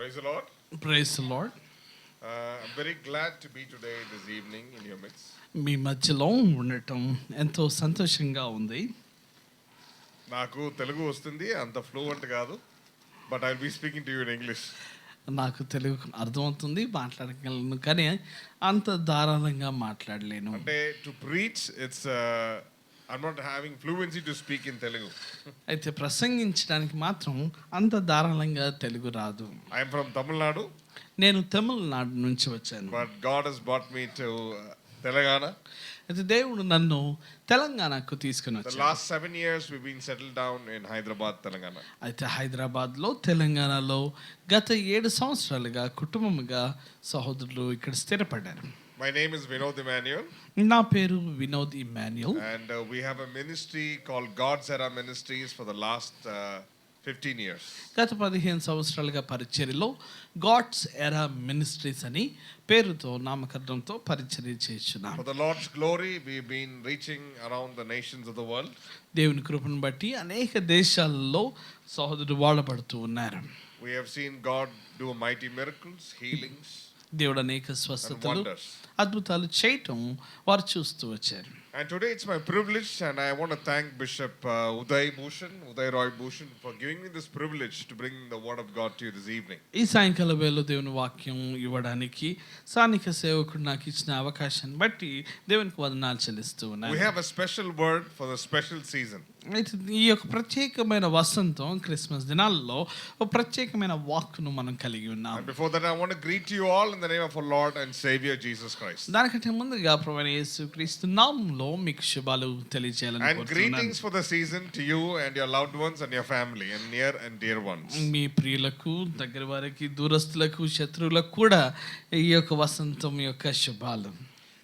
Praise the Lord. Praise the Lord. I'm very glad to be today this evening in your midst. మీ మధ్యలో ఉండటం ఎంతో సంతోషంగా ఉంది. నాకు తెలుగు వస్తుంది, అంత ఫ్లూయెంట్ కాదు, but I will be speaking to you in English. నాకు తెలుగు అర్థమవుతుంది, మాట్లాడగలను, కానీ అంత ధారాళంగా మాట్లాడలేను. అంటే to preach it's I'm not having fluency to speak in Telugu. అయితే ప్రసంగించడానికి మాత్రం అంత ధారాళంగా తెలుగు రాదు. I am from Tamil Nadu. నేను తమిళనాడు నుంచి వచ్చాను. But God has brought me to Telangana. అయితే దేవుడు నన్ను తెలంగాణకు తీసుకుని వచ్చాడు. The last 7 years we've been settled down in Hyderabad, Telangana. అయితే హైదరాబాద్లో తెలంగాణలో గత 7 సంవత్సరాలుగా కుటుంబముగా సహోదరులు ఇక్కడ స్థిరపడ్డారు. My name is Vinod Emmanuel. నా పేరు Vinod Emmanuel. And we have a ministry called God's Era Ministries for the last 15 years. గత 15 సంవత్సరాలుగా పరిచర్యలో గాడ్స్ ఎరా మినిస్ట్రీస్ అని పేరుతో నామకరణంతో పరిచర్య చేస్తున్నాం. For the Lord's glory we've been reaching around the nations of the world. దేవుని కృపను బట్టి అనేక దేశాలలో సహోదరులు వాడబడుతూ ఉన్నారు. We have seen God do mighty miracles, healings, దేవుడు అనేక స్వస్థతలు అద్భుతాలు చేయటం వారు చూస్తూ వచ్చారు. And today it's my privilege and I want to thank Bishop Uday Roy Bhushan for giving me this privilege to bring the word of God to you this evening. ఈ సాయంకాల వేళలో దేవుని వాక్యం ఇవ్వడానికి స్థానిక సేవకుడు నాకు ఇచ్చిన అవకాశాన్ని బట్టి దేవునికి వందనాలు చెల్లిస్తూ ఉన్నాను. We have a special word for the special season. అయితే ఈ యొక్క ప్రత్యేకమైన వసంతం క్రిస్మస్ దినాల్లో ఒక ప్రత్యేకమైన వాక్కును మనం కలిగి ఉన్నాం. And before that I want to greet you all in the name of our Lord and Savior Jesus Christ. దానికంటే ముందుగా ప్రభువైన యేసుక్రీస్తు నామములో మీకు శుభాలు తెలియజేయాలనుకుంటున్నాను. And greetings for the season to you and your loved ones and your family and near and dear ones. మీ ప్రియులకు, దగ్గర వారికి, దూరస్తులకు, శత్రువులకు కూడా ఈ యొక్క వసంతం యొక్క శుభాలు.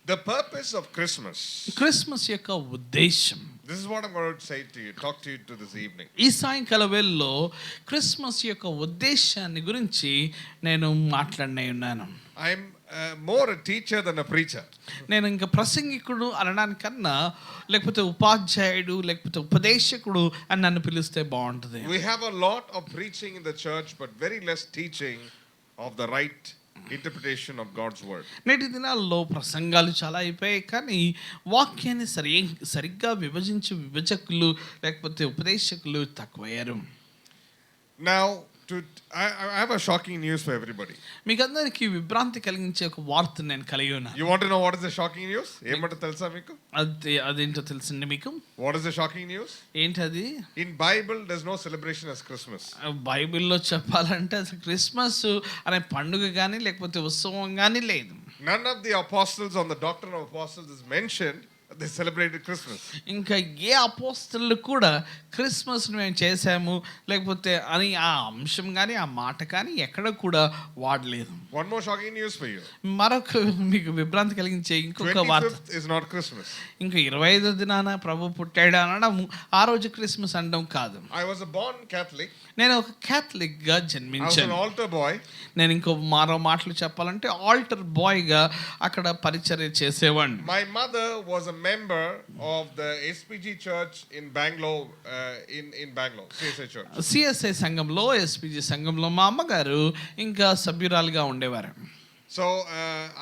The purpose of Christmas. Christmas యొక్క ఉద్దేశం. This is what I'm going to say to you, talk to you to this evening. ఈ సాయంకాల వేళలో క్రిస్మస్ యొక్క ఉద్దేశాన్ని గురించి నేను మాట్లాడనే ఉన్నాను. I'm more a teacher than a preacher. నేను ఇంకా ప్రసంగికుడు అనడానికన్నా లేకపోతే ఉపాధ్యాయుడు లేకపోతే ఉపదేశకుడు అని నన్ను పిలిస్తే బాగుంటుంది. We have a lot of preaching in the church but very less teaching of the right interpretation of God's word. నేటి దినాల్లో ప్రసంగాలు చాలా అయిపోయాయి, కానీ వాక్యాన్ని సరిగ్గా విభజకులు లేకపోతే ఉపదేశకులు తక్కువయ్యారు. Now I have a shocking news for everybody. మీకు అందరికీ విభ్రాంతి కలిగించే ఒక వార్త నేను కలిగి ఉన్నాను. You want to know what is the shocking news? ఏమంటే తెలుసా మీకు? అదేంటో తెలుసండి మీకు? What is the shocking news? ఏంటది? In Bible there's no celebration as Christmas. బైబిల్లో చెప్పాలంటే అసలు క్రిస్మస్ అనే పండుగ కానీ లేకపోతే ఉత్సవం కానీ లేదు. None of the apostles on the doctrine of apostles is mentioned. They celebrated Christmas. ఇంకా ఏ అపోస్తలు కూడా క్రిస్మస్ మేము చేసాము లేకపోతే అని ఆ అంశం కానీ ఆ మాట కానీ ఎక్కడ కూడా వాడలేదు. One more shocking news for you. మరొక మీకు విభ్రాంతి కలిగించే ఇంకొక వార్త. 25th is not Christmas. ఇంకా 25వ దినాన ప్రభు పుట్టాడు అనడం ఆ రోజు క్రిస్మస్ అనడం కాదు. I was a born Catholic. నేను ఒక క్యాథలిక్ గా జన్మించాను. I was an altar boy. నేను ఇంకో మరో మాటలు చెప్పాలంటే ఆల్టర్ బాయ్ గా అక్కడ పరిచర్య చేసేవాడిని. My mother was a member of the SPG church in Bangalore, in Bangalore, CSI church. CSI సంఘంలో, SPG సంఘంలో మా అమ్మగారు ఇంకా సభ్యురాలుగా ఉండేవారు. So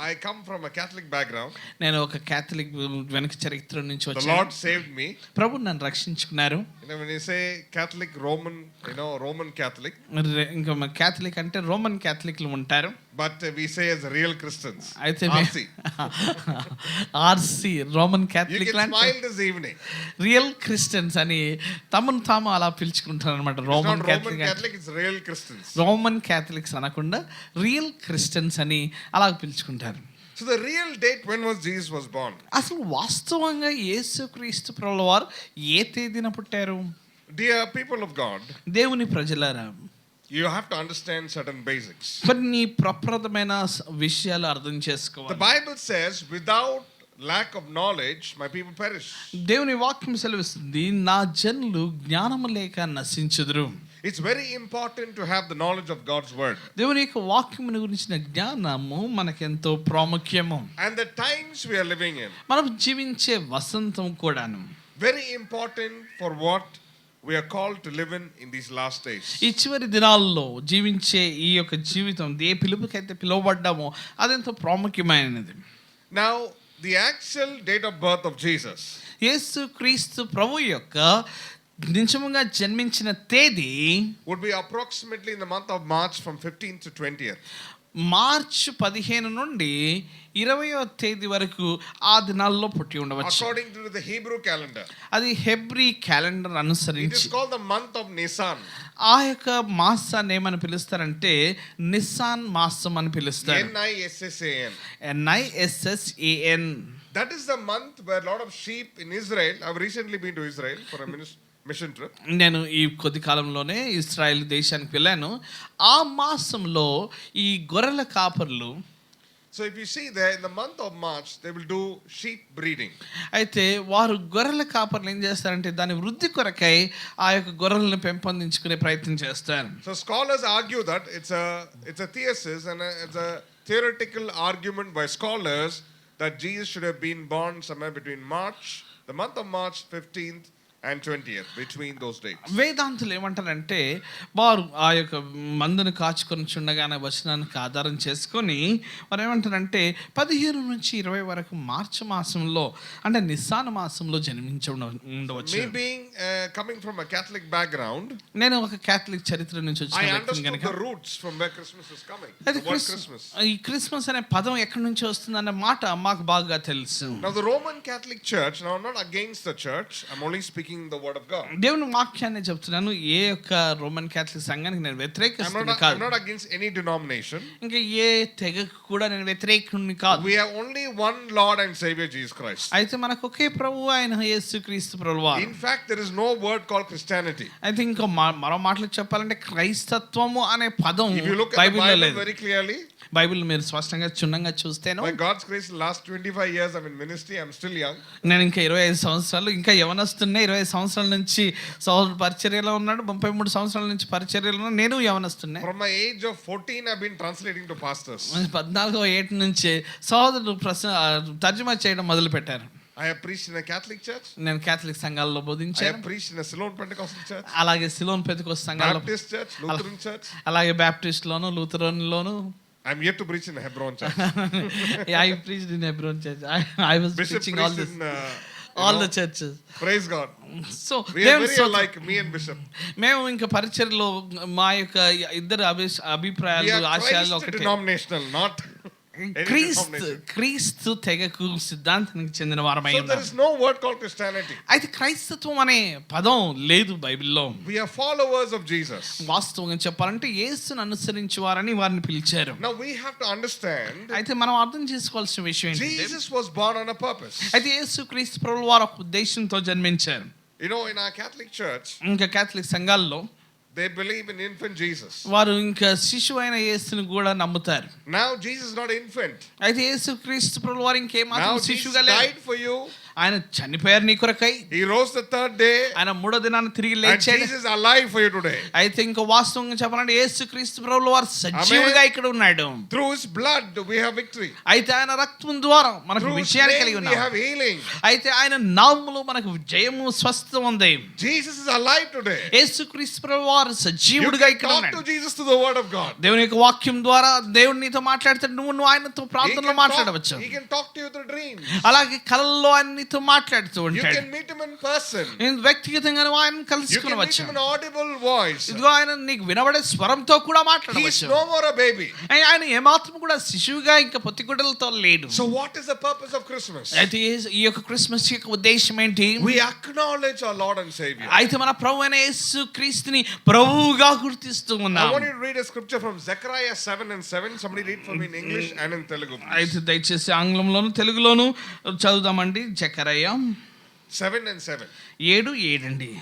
I come from a Catholic background. నేను ఒక క్యాథలిక్ వెనక చరిత్ర నుంచి వచ్చాను. The Lord saved me. ప్రభు నన్ను రక్షించుకున్నారు. When you say Catholic, Roman, Roman Catholic. ఇంకా క్యాథలిక్ అంటే రోమన్ క్యాథలిక్లు ఉంటారు. But we say as real Christians. అయితే RC Roman Catholic You can smile this evening. Real Christians అని తమను తాము అలా పిలుచుకుంటారు అనమాట. Roman Catholic it's real Christians. Roman Catholics అనకుండా రియల్ క్రిస్టియన్స్ అని అలా పిలుచుకుంటారు. So the real date when was Jesus was born? అసలు వాస్తవంగా యేసుక్రీస్తు ప్రభువారు ఏ తేదీన పుట్టారు? Dear people of God, దేవుని ప్రజలారా, you have to understand certain basics. కొన్ని ప్రప్రదమైన విషయాలు అర్థం చేసుకోవాలి. The Bible says without lack of knowledge my people perish. దేవుని వాక్యం సెలవిస్తుంది, నా జనులు జ్ఞానము లేక నశించుదురు. It's very important to have the knowledge of God's word. దేవుని యొక్క వాక్యమును గురించిన జ్ఞానము మనకెంతో ప్రాముఖ్యము. And the times we are living in, మనం జీవించే వసంతం కూడాను very important for what we are called to live in these last days. ఈ చివరి దినాల్లో జీవించే ఈ యొక్క జీవితం ఏ పిలుపుకైతే పిలువబడ్డామో అదెంతో ప్రాముఖ్యమైనది. Now, the actual date of birth of Jesus యేసు క్రీస్తు ప్రభు యొక్క నిజముగా జన్మించిన తేదీ would be approximately in the month of March from 15th to 20th. మార్చి 15 నుండి 20వ తేదీ వరకు ఆ దినాల్లో పుట్టి ఉండవచ్చు. According to the Hebrew calendar, అది హెబ్రీ క్యాలెండర్ it అనుసరించి is called the month of Nisan. ఆ యొక్క మాసాన్ని ఏమని పిలుస్తారంటే నిస్సాన్ మాసం అని పిలుస్తారు. Nissan. NISSAN. That is the month where a lot of sheep in Israel. I've recently been to Israel for a mission trip. నేను ఈ కొద్ది కాలంలోనే ఇస్రాయేల్ దేశానికి వెళ్ళాను. ఆ మాసంలో ఈ గొర్రెల కాపర్లు, So if you see there in the month of March, they will do sheep breeding. అయితే వారు గొర్రెల కాపర్లు ఏం చేస్తారంటే దాని వృద్ధి కొరకై ఆ యొక్క గొర్రెలను పెంపొందించుకునే ప్రయత్నం చేస్తారు. So scholars argue that it's a thesis and it's a theoretical argument by scholars that Jesus should have been born somewhere between the month of March 15th and 20th, between those dates. వేదాంతులు ఏమంటారంటే వారు ఆ యొక్క మందును కాచుకొని చుండగానే వచనానికి ఆధారం చేసుకొని వారు ఏమంటారంటే 15 నుంచి 20 వరకు మార్చి మాసంలో అంటే నిస్సాన్ మాసంలో జన్మించి ఉండవచ్చు. Me being coming from a Catholic background, నేను ఒక కేథలిక్ చరిత్ర నుంచి వచ్చిన I వ్యక్తిని understood కనుక the roots from where Christmas is coming. అయితే The word Christmas. ఈ క్రిస్మస్ అనే పదం ఎక్కడి నుంచి వస్తుందన్న మాట మాకు బాగా తెలుసు. Now the Roman Catholic Church, now I'm not against the church, I'm only speaking the word of God. దేవుని వాక్యాన్ని చెప్తున్నాను. ఏ యొక్క రోమన్ క్యాథలిక్ సంఘానికి నేను వ్యతిరేకిస్తున్నా కాదు. I'm not against any denomination. ఇంకా ఏ తెగకు కూడా నేను వ్యతిరేకుని కాదు. We have only one Lord and Savior, Jesus Christ. అయితే మనకు ఒకే ప్రభువు ఆయన యేసుక్రీస్తు ప్రభువారు. In fact, there is no word called Christianity. అయితే ఇంకా మరో మాటలు చెప్పాలంటే క్రైస్తత్వము అనే పదం If you look at the బైబిల్లో Bible లేదు. very clearly, బైబిల్ మీరు స్పష్టంగా క్షుణ్ణంగా చూస్తేను by God's grace, the last 25 years I'm in ministry, I'm still young. నేను ఇంకా 25 సంవత్సరాలు ఇంకా యవనస్తున్నే. 20 సంవత్సరాల నుంచి సోదరుడు పరిచర్యలో ఉన్నాడు. 33 సంవత్సరాల నుంచి పరిచర్యలో ఉన్నాడు. నేను యవనస్తున్నే. From my age of 14, I've been translating to pastors. 14వ ఏట నుంచి సోదరుడు తర్జుమా చేయడం మొదలు పెట్టారు. I have preached in a Catholic church. నేను కేథలిక్ సంఘాల్లో I బోధించాను. have preached in a Ceylon Pentecostal church, అలాగే సిలోన్ పెంతెకోస్తు సంఘాల్లో, Baptist church, Lutheran church. అలాగే Baptist loan Lutheran loan. I'm yet to preach in a Hebron church. I preached in Hebron church. I was Bishop preaching all preached this, in all the churches. praise God. So We are very alike, me and Bishop. మేము ఇంకా పరిచర్లో మా యొక్క ఇద్దరు We అభిప్రాయాలు are ఆశయాలు Christ ఒకటే. denominational, not క్రీస్తు తెగకు సిద్ధాంతానికి చెందిన వారమై so there ఉన్నాం. is no word called Christianity. అయితే క్రైస్తత్వం అనే పదం లేదు బైబిల్లో. We are followers of Jesus. వాస్తవంగా చెప్పాలంటే యేసును అనుసరించి వారని వారిని పిలిచారు. Now we have to understand, అయితే మనం అర్థం చేసుకోవాల్సిన విషయం ఏంటంటే Jesus was born on a purpose. అయితే యేసు క్రీస్తు ప్రభువు వారు ఒక ఉద్దేశంతో జన్మించారు. You know, in our Catholic church, ఇంకా కేథలిక్ సంఘాల్లో they believe in infant Jesus. వారు ఇంకా శిశువు అయిన యేసుని కూడా నమ్ముతారు. Now Jesus is not infant. అయితే యేసు క్రీస్తు ప్రభువు వారు ఇంకేమాత్రం Now Jesus శిశువుగా లేరు. died for you. ఆయన చనిపోయారు నీ కొరకై. He rose the third day. ఆయన 3వ దినాన్ని తిరిగి And లేచాడు. Jesus is alive for you today. అయితే ఇంకా వాస్తవంగా చెప్పాలంటే యేసు క్రీస్తు ప్రభువు వారు సజీవుడిగా ఇక్కడ ఉన్నాడు. Through his blood we have victory. అయితే ఆయన రక్తం ద్వారా మనకు Through his విజయాన్ని కలిగి name we ఉన్నాం. have healing. అయితే ఆయన నామములో మనకు జయము స్వస్థత ఉంది. Jesus is alive today. యేసు క్రీస్తు ప్రభువు వారు You సజీవుడిగా can ఇక్కడ talk ఉన్నాడు. to Jesus through the word of God. దేవుని యొక్క వాక్యం ద్వారా దేవుడు నీతో మాట్లాడతాడు. నువ్వు ఆయనతో ప్రార్థనలో మాట్లాడవచ్చు. He can talk to you through dreams. అలాగే కలల్లో ఆయన నీతో మాట్లాడుతూ You ఉంటాడు. can meet him in person. వ్యక్తిగతంగా నువ్వు ఆయన You can meet కలుసుకునవచ్చు. him in audible voice. ఇదిగో ఆయన నీకు వినబడే స్వరంతో కూడా He is మాట్లాడవచ్చు. no more a baby. ఆయన ఏమాత్రం కూడా శిశువుగా ఇంకా పొత్తిగుడ్డలతో లేడు. So what is the purpose of Christmas? అయితే ఈ యొక్క క్రిస్మస్ యొక్క ఉద్దేశం ఏంటి? We acknowledge our Lord and Savior. అయితే మన ప్రభు అయిన యేసు క్రీస్తుని ప్రభువుగా గుర్తిస్తూ I ఉన్నాం. want you to read a scripture from Zechariah 7:7. Somebody read for me in English and in Telugu. అయితే దయచేసి ఆంగ్లంలోను తెలుగులోను చదువుదామండి. Jakarayya 7:7. 7:7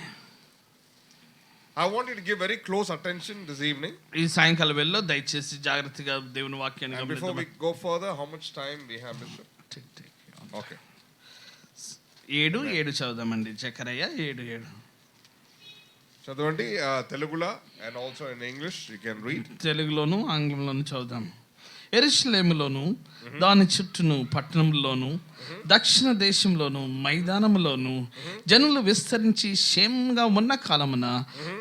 I want you to give very close attention this evening. ఈ సాయంకాల వేళలో దయచేసి జాగ్రత్తగా దేవుని వాక్యాన్ని And before we go further, how much time we have, Bishop? Okay. 7:7 చదువుదామండి. Jakarayya 7:7 చదవండి తెలుగులో and also in English you can read. తెలుగులోను ఆంగ్లంలోను చదువుదాం. యెరూషలేములోను దాని చుట్టూను పట్టణంలోను దక్షిణ దేశంలోను మైదానములోను జనులు విస్తరించి క్షేమంగా ఉన్న కాలమున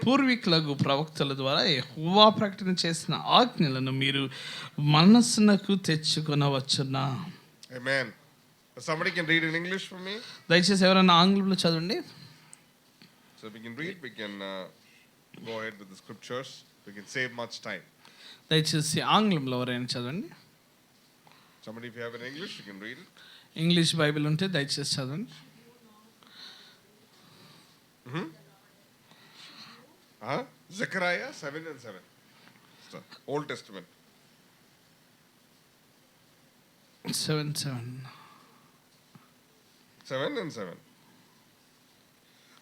పూర్వీకులకు ప్రవక్తల ద్వారా యెహోవా ప్రకటన చేసిన ఆజ్ఞలను మీరు మనస్సునకు తెచ్చుకొనవచ్చునా. Amen. Somebody can read in English for me. దయచేసి ఎవరైనా ఆంగ్లంలో చదవండి. So we can read, we can go ahead with the scriptures. We can save much time. దయచేసి ఆంగ్లంలో ఎవరైనా చదవండి. Somebody, if you have in English, you can read it. English Bible ఉంటే దయచేసి చదవండి. Zechariah 7 and 7. So, Old Testament. 7:7. 7 and 7.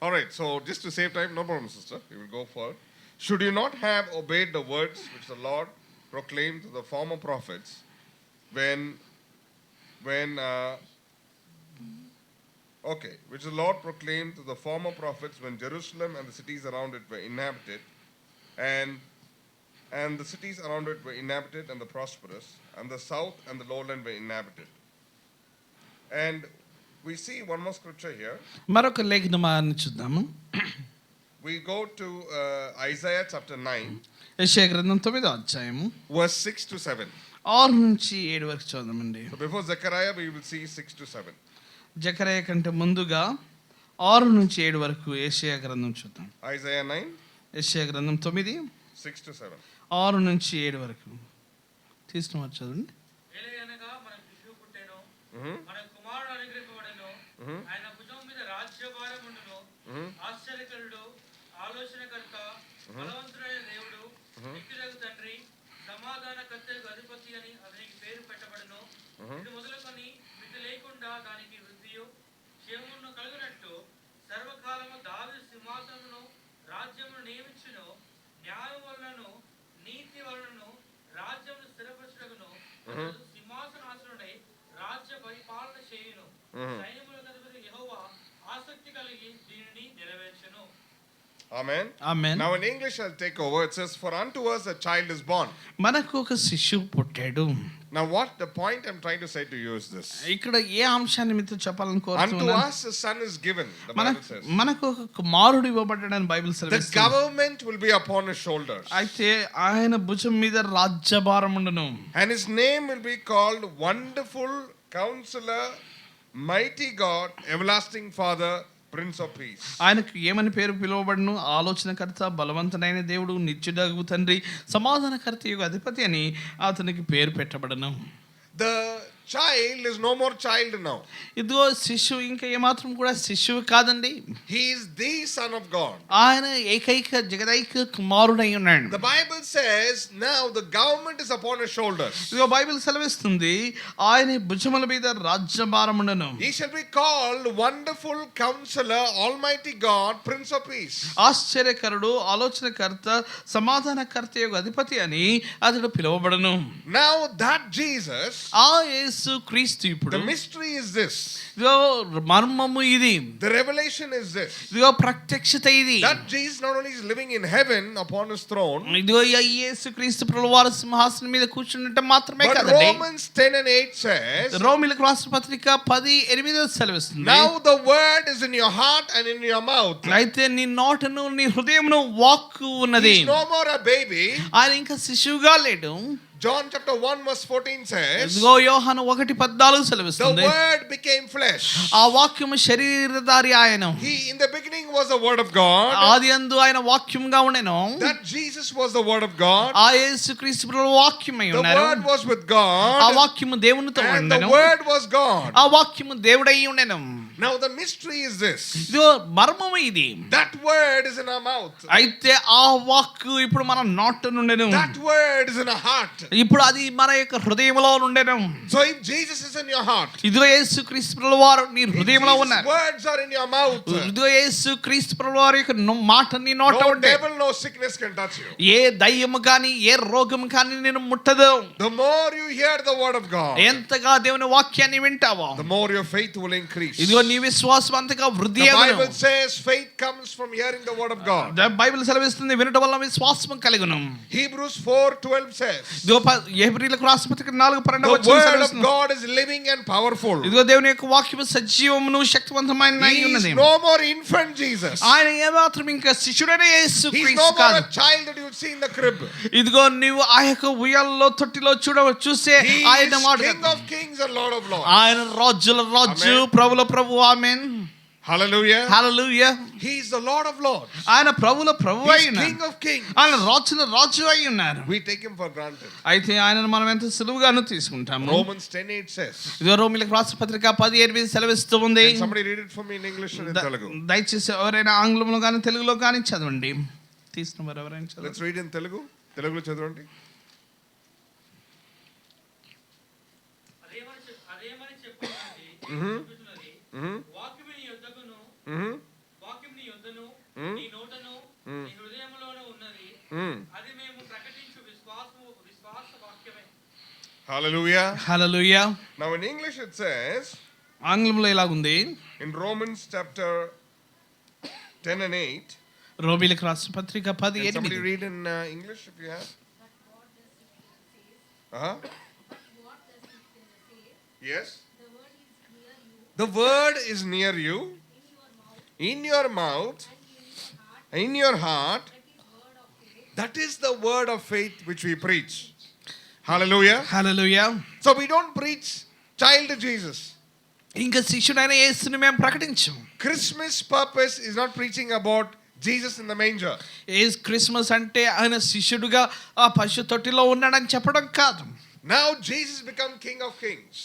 All right, so just to save time, no problem, sister. We will go for it. Should you not have obeyed the words which the Lord proclaimed to the former prophets which the Lord proclaimed to the former prophets when Jerusalem and the cities around it were inhabited, and the cities around it were inhabited and the prosperous, and the south and the lowland were inhabited. And we see one more scripture here. మరొక లేఖనమాన్ని చూద్దాము. We go to Isaiah chapter 9. యెషయా గ్రంథం 9వ అధ్యాయము verse 6 to 7. 6 నుంచి 7 వరకు చదవండి. So before Zechariah we will see 6 to 7. Zechariah కంటే ముందుగా 6 నుంచి 7 వరకు యెషయా గ్రంథం చూద్దాం. Isaiah 9, యెషయా గ్రంథం 9 6 to 7. 6 నుంచి 7 వరకు తీసుకున్నారు చదవండి. ఏలయనగా మనకు శిశువు పుట్టెను, Mhm. మన కుమారుడు అనుగ్రహింపబడెను, ఆయన భుజం మీద రాజ్యభారం ఉండును. ఆశ్చర్యకరుడు, ఆలోచనకర్త, బలవంతుడైన దేవుడు, నిత్యుడగు తండ్రి, సమాధానకర్తకు అధిపతి అని అతనికి పేరు పెట్టబడును. ఇది మొదలుకొని మితి లేకుండా దానికి వృద్ధియు క్షేమమును కలుగునట్టు సర్వకాలము దావీదు సింహాసనమును రాజ్యమును నియమించును. న్యాయం వలనను నీతి వలనను రాజ్యమును స్థిరపరచుటకును సింహాసనాసనుడై రాజ్య పరిపాలన చేయును. సైన్యములకు అధిపతి యెహోవా ఆసక్తి కలిగి దీనిని నెరవేర్చును. Amen. Amen. Now in English I'll take over. It says, for unto us a child is born. మనకు ఒక శిశువు పుట్టాడు. Now what the point I'm trying to say to you is this. ఇక్కడ ఏ అంశాన్ని మీతో చెప్పాలని Unto కోరుతున్నాను. us a son is given, the Bible says. మనకు ఒక కుమారుడు ఇవ్వబడ్డాడని బైబిల్ The సెలవిస్తుంది. government will be upon his shoulders. అయితే ఆయన భుజం మీద రాజ్యభారం ఉండును. And his name will be called Wonderful Counselor, Mighty God, Everlasting Father, Prince of Peace. ఆయనకు ఏమని పేరు పిలువబడును? ఆలోచనకర్త, బలవంతుడైన దేవుడు, నిత్యుడగు తండ్రి, సమాధానకర్త యొక్క అధిపతి అని అతనికి పేరు పెట్టబడను. The child is no more child now. ఇదిగో శిశువు ఇంకా ఏమాత్రం కూడా శిశువు కాదండి. He is the Son of God. ఆయన ఏకైక జగదైక కుమారుడై ఉన్నాడు. The Bible says now the government is upon his shoulders. ఇదిగో బైబిల్ సెలవిస్తుంది ఆయన భుజముల మీద రాజ్యభారం ఉండును. He shall be called Wonderful Counselor, Almighty God, Prince of Peace. ఆశ్చర్యకరుడు, ఆలోచనకర్త, సమాధానకర్త యొక్క అధిపతి అని అతడు పిలువబడను. Now that Jesus, ఆ యేసు క్రీస్తు ఇప్పుడు the mystery is this. ఇదిగో మర్మము ఇది. The revelation is this. ఇదిగో ప్రత్యక్షత ఇది. That Jesus not only is living in heaven upon his throne, ఇదిగో యేసు క్రీస్తు ప్రభువారు సింహాసనం మీద కూర్చున్నట్టు మాత్రమే but కాదండి. Romans 10 and 8 says, రోమీయులకు రాసిన పత్రిక 10:8 సెలవిస్తుంది. now the word is in your heart and in your mouth. అయితే నీ నోటను నీ హృదయమును వాక్కు ఉన్నది. He's no more a baby. ఆయన ఇంకా శిశువుగా లేడు. John chapter 1 verse 14 says, ఇదిగో యోహాను 1:14 the సెలవిస్తుంది. word became flesh. ఆ వాక్యము శరీరధారి ఆయను. He in the beginning was the word of God. ఆదియందు ఆయన వాక్యముగా ఉండెను. That Jesus was the word of God. ఆ యేసుక్రీస్తు ప్రభువు వాక్యమై The ఉన్నారు. word was with God. ఆ వాక్యము దేవునితో And the ఉండెను. word was God. ఆ వాక్యము దేవుడై ఉండెను. Now the mystery is this. ఇదిగో మర్మము ఇది. That word is in our mouth. అయితే ఆ వాక్కు ఇప్పుడు మన నోట నుండెను. That word is in our heart. ఇప్పుడు అది మన యొక్క హృదయంలో నుండెను. So if Jesus is in your heart, ఇదిగో యేసుక్రీస్తు ప్రభువారు నీ హృదయంలో Jesus' ఉన్నారు. words are in your mouth. ఇదిగో యేసుక్రీస్తు ప్రభువారి యొక్క మాట నీ నోట No ఉంటే devil, no sickness can touch you. ఏ దయ్యము కానీ ఏ రోగము కానీ నేను ముట్టదు. The more you hear the word of God, ఎంతగా దేవుని వాక్యాన్ని వింటావో the more your faith will increase. ఇదిగో నీ విశ్వాసం అంతగా వృద్ధి The అగును. Bible says faith comes from hearing the word of God. Bible సెలవిస్తుంది వినడం వల్ల విశ్వాసం కలుగును. Hebrews 4:12 says ఇదిగో హెబ్రీయులకు రాసిన పత్రిక 4:12 the వచనం word of సెలవిస్తుంది. God is living and powerful. ఇదిగో దేవుని యొక్క వాక్యము సజీవమును శక్తివంతమైనదై He is ఉన్నది. no more infant Jesus. ఆయన ఏమాత్రం ఇంకా శిశుడైన He is యేసుక్రీస్తు no more కాదు. a child that you would see in the crib. ఇదిగో నీవు ఆ యొక్క ఉయ్యాలలో తొట్టిలో చూసే He ఆయన is వాడు King of kings and Lord of lords. ఆయన రాజుల రాజు Amen. ప్రభుల ప్రభు. ఆమేన్. Hallelujah. Hallelujah. He is the Lord of lords. ఆయన ప్రభుల ప్రభు He అయి is ఉన్నారు. King of kings. ఆయన రాజుల రాజు అయి ఉన్నారు. We take him for granted. అయితే ఆయనను మనం ఎంత సులువుగాను తీసుకుంటాము. Romans 10:8 says. ఇదిగో రోమీయులకు రాసిన పత్రిక 10:8 సెలవిస్తూ ఉంది. Can somebody read it for me in English and in Telugu? దయచేసి ఎవరైనా ఆంగ్లంలో కానీ తెలుగులో కానీ చదవండి. తీసిన వారు ఎవరైనా చదవండి. Let's read in Telugu. తెలుగులో చదవండి. అదేమని చెప్పుచున్నది వాక్యము నీ యొద్దకును వాక్యము నీ యొద్దను నీ నోటను నీ హృదయములోను ఉన్నది అది మేము ప్రకటించు విశ్వాస వాక్యమే. Hallelujah. Hallelujah. Now in English it says ఆంగ్లంలో ఇలా ఉంది. in Romans chapter 10 and 8. రోమీయులకు రాసిన పత్రిక Can somebody 10:8. read in English if you have? Yes. The word is near you, in your mouth, in your heart. That is the word of faith which we preach. Hallelujah. Hallelujah. So we don't preach child Jesus. ఇంకా శిష్యుడైన యేసుని మేము ప్రకటించం. Christmas purpose is not preaching about Jesus in the manger. Yesu Christmas అంటే ఆయన శిష్యుడుగా ఆ పశు తొట్టిలో ఉన్నాడని చెప్పడం కాదు. Now Jesus become King of Kings.